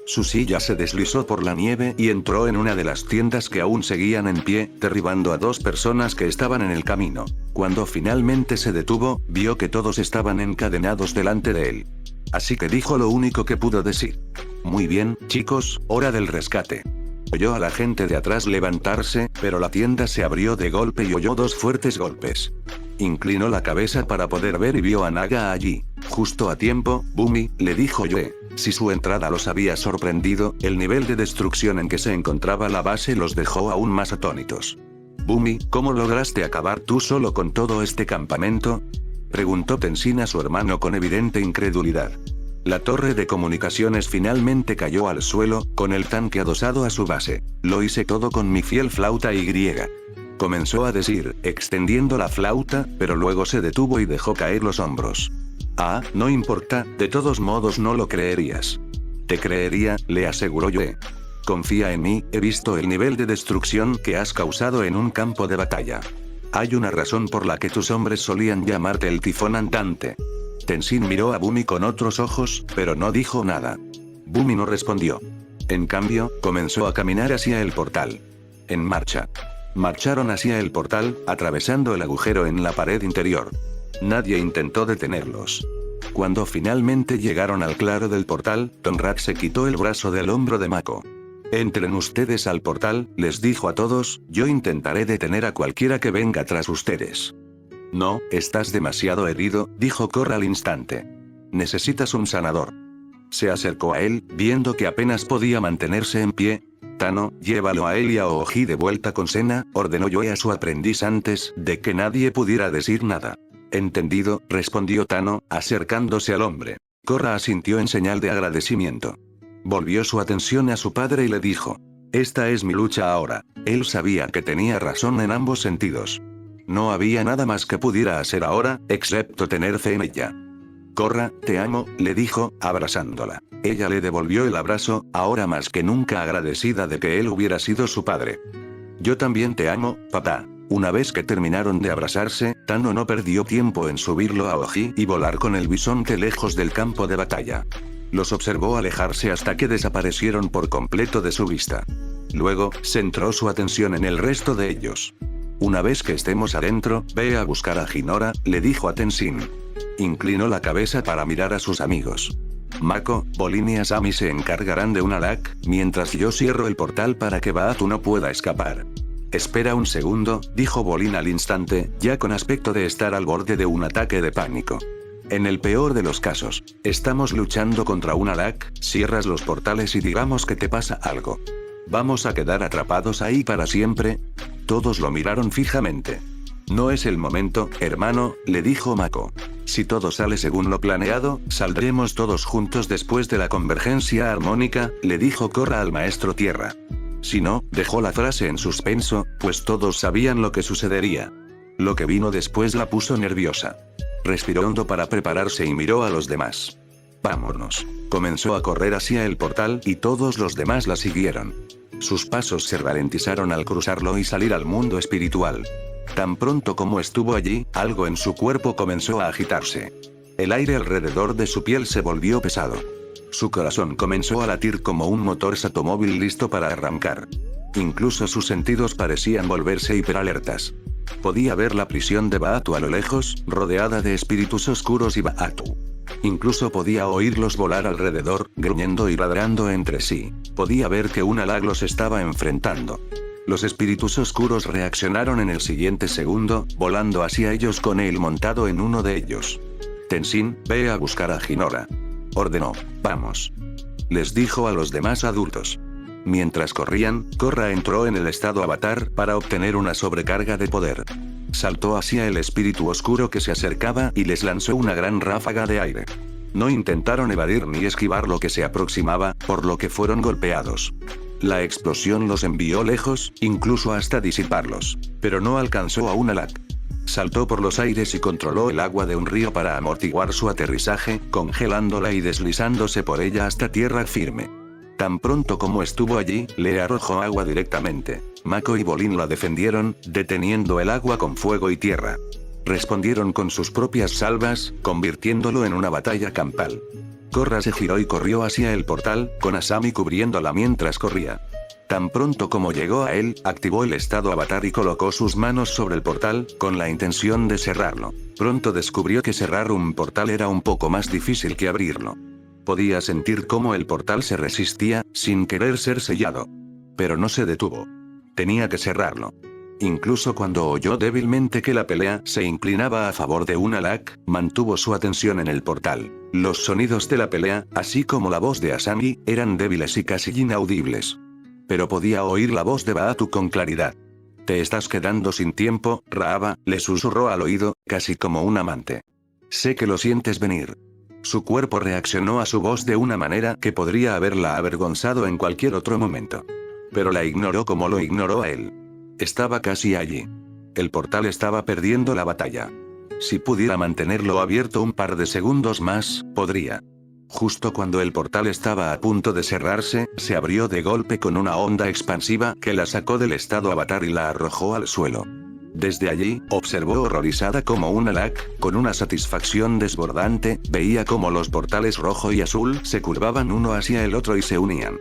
Su silla se deslizó por la nieve y entró en una de las tiendas que aún seguían en pie, derribando a 2 personas que estaban en el camino. Cuando finalmente se detuvo, vio que todos estaban encadenados delante de él. Así que dijo lo único que pudo decir. Muy bien, chicos, hora del rescate. Oyó a la gente de atrás levantarse, pero la tienda se abrió de golpe y oyó 2 fuertes golpes. Inclinó la cabeza para poder ver y vio a Naga allí. Justo a tiempo, Bumi, le dijo Joe. Si su entrada los había sorprendido, el nivel de destrucción en que se encontraba la base los dejó aún más atónitos. Bumi, ¿cómo lograste acabar tú solo con todo este campamento? Preguntó Tenzin a su hermano con evidente incredulidad. La torre de comunicaciones finalmente cayó al suelo, con el tanque adosado a su base. Lo hice todo con mi fiel flauta Y. Comenzó a decir, extendiendo la flauta, pero luego se detuvo y dejó caer los hombros. Ah, no importa, de todos modos no lo creerías. Te creería, le aseguró Joe. Confía en mí, he visto el nivel de destrucción que has causado en un campo de batalla. Hay una razón por la que tus hombres solían llamarte el tifón andante. Tenzin miró a Bumi con otros ojos, pero no dijo nada. Bumi no respondió. En cambio, comenzó a caminar hacia el portal. En marcha. Marcharon hacia el portal, atravesando el agujero en la pared interior. Nadie intentó detenerlos. Cuando finalmente llegaron al claro del portal, Tonrad se quitó el brazo del hombro de Mako. Entren ustedes al portal, les dijo a todos, yo intentaré detener a cualquiera que venga tras ustedes. No, estás demasiado herido, dijo Korra al instante. Necesitas un sanador. Se acercó a él, viendo que apenas podía mantenerse en pie. Tano, llévalo a él y a Oji de vuelta con Sena, ordenó Joe a su aprendiz antes de que nadie pudiera decir nada. Entendido, respondió Tano, acercándose al hombre. Korra asintió en señal de agradecimiento. Volvió su atención a su padre y le dijo. Esta es mi lucha ahora. Él sabía que tenía razón en ambos sentidos. No había nada más que pudiera hacer ahora, excepto tener fe en ella. Korra, te amo, le dijo, abrazándola. Ella le devolvió el abrazo, ahora más que nunca agradecida de que él hubiera sido su padre. Yo también te amo, papá. Una vez que terminaron de abrazarse, Tano no perdió tiempo en subirlo a Oji y volar con el bisonte lejos del campo de batalla. Los observó alejarse hasta que desaparecieron por completo de su vista. Luego, centró su atención en el resto de ellos. Una vez que estemos adentro, ve a buscar a Hinora, le dijo a Tenzin. Inclinó la cabeza para mirar a sus amigos. Mako, Bolin y Asami se encargarán de un Alak, mientras yo cierro el portal para que Baatu no pueda escapar. Espera un segundo, dijo Bolin al instante, ya con aspecto de estar al borde de un ataque de pánico. En el peor de los casos, estamos luchando contra un Alak, cierras los portales y digamos que te pasa algo. ¿Vamos a quedar atrapados ahí para siempre? Todos lo miraron fijamente. No es el momento, hermano, le dijo Mako. Si todo sale según lo planeado, saldremos todos juntos después de la convergencia armónica, le dijo Korra al maestro Tierra. Si no, dejó la frase en suspenso, pues todos sabían lo que sucedería. Lo que vino después la puso nerviosa. Respiró hondo para prepararse y miró a los demás. Vámonos. Comenzó a correr hacia el portal y todos los demás la siguieron. Sus pasos se ralentizaron al cruzarlo y salir al mundo espiritual. Tan pronto como estuvo allí, algo en su cuerpo comenzó a agitarse. El aire alrededor de su piel se volvió pesado. Su corazón comenzó a latir como un motor satomóvil listo para arrancar. Incluso sus sentidos parecían volverse hiperalertas. Podía ver la prisión de Baatu a lo lejos, rodeada de espíritus oscuros y Baatu. Incluso podía oírlos volar alrededor, gruñendo y ladrando entre sí. Podía ver que un Alak los estaba enfrentando. Los espíritus oscuros reaccionaron en el siguiente segundo, volando hacia ellos con él montado en uno de ellos. Tenzin, ve a buscar a Hinora. Ordenó. Vamos. Les dijo a los demás adultos. Mientras corrían, Korra entró en el estado avatar para obtener una sobrecarga de poder. Saltó hacia el espíritu oscuro que se acercaba y les lanzó una gran ráfaga de aire. No intentaron evadir ni esquivar lo que se aproximaba, por lo que fueron golpeados. La explosión los envió lejos, incluso hasta disiparlos. Pero no alcanzó a un Alak. Saltó por los aires y controló el agua de un río para amortiguar su aterrizaje, congelándola y deslizándose por ella hasta tierra firme. Tan pronto como estuvo allí, le arrojó agua directamente. Mako y Bolin la defendieron, deteniendo el agua con fuego y tierra. Respondieron con sus propias salvas, convirtiéndolo en una batalla campal. Korra se giró y corrió hacia el portal, con Asami cubriéndola mientras corría. Tan pronto como llegó a él, activó el estado avatar y colocó sus manos sobre el portal, con la intención de cerrarlo. Pronto descubrió que cerrar un portal era un poco más difícil que abrirlo. Podía sentir cómo el portal se resistía, sin querer ser sellado. Pero no se detuvo. Tenía que cerrarlo. Incluso cuando oyó débilmente que la pelea se inclinaba a favor de un Alak, mantuvo su atención en el portal. Los sonidos de la pelea, así como la voz de Asami, eran débiles y casi inaudibles. Pero podía oír la voz de Baatu con claridad. «Te estás quedando sin tiempo, Raaba», le susurró al oído, casi como un amante. «Sé que lo sientes venir». Su cuerpo reaccionó a su voz de una manera que podría haberla avergonzado en cualquier otro momento. Pero la ignoró como lo ignoró a él. Estaba casi allí. El portal estaba perdiendo la batalla. Si pudiera mantenerlo abierto un par de segundos más, podría. Justo cuando el portal estaba a punto de cerrarse, se abrió de golpe con una onda expansiva que la sacó del estado avatar y la arrojó al suelo. Desde allí, observó horrorizada como un Alak, con una satisfacción desbordante, veía cómo los portales rojo y azul se curvaban uno hacia el otro y se unían.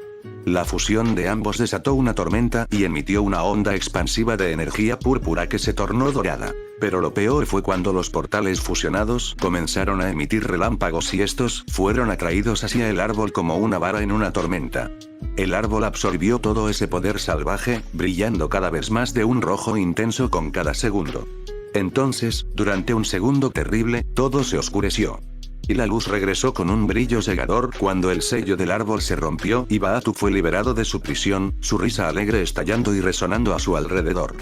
La fusión de ambos desató una tormenta y emitió una onda expansiva de energía púrpura que se tornó dorada. Pero lo peor fue cuando los portales fusionados comenzaron a emitir relámpagos y estos fueron atraídos hacia el árbol como una vara en una tormenta. El árbol absorbió todo ese poder salvaje, brillando cada vez más de un rojo intenso con cada segundo. Entonces, durante un segundo terrible, todo se oscureció. Y la luz regresó con un brillo cegador cuando el sello del árbol se rompió y Baatu fue liberado de su prisión, su risa alegre estallando y resonando a su alrededor.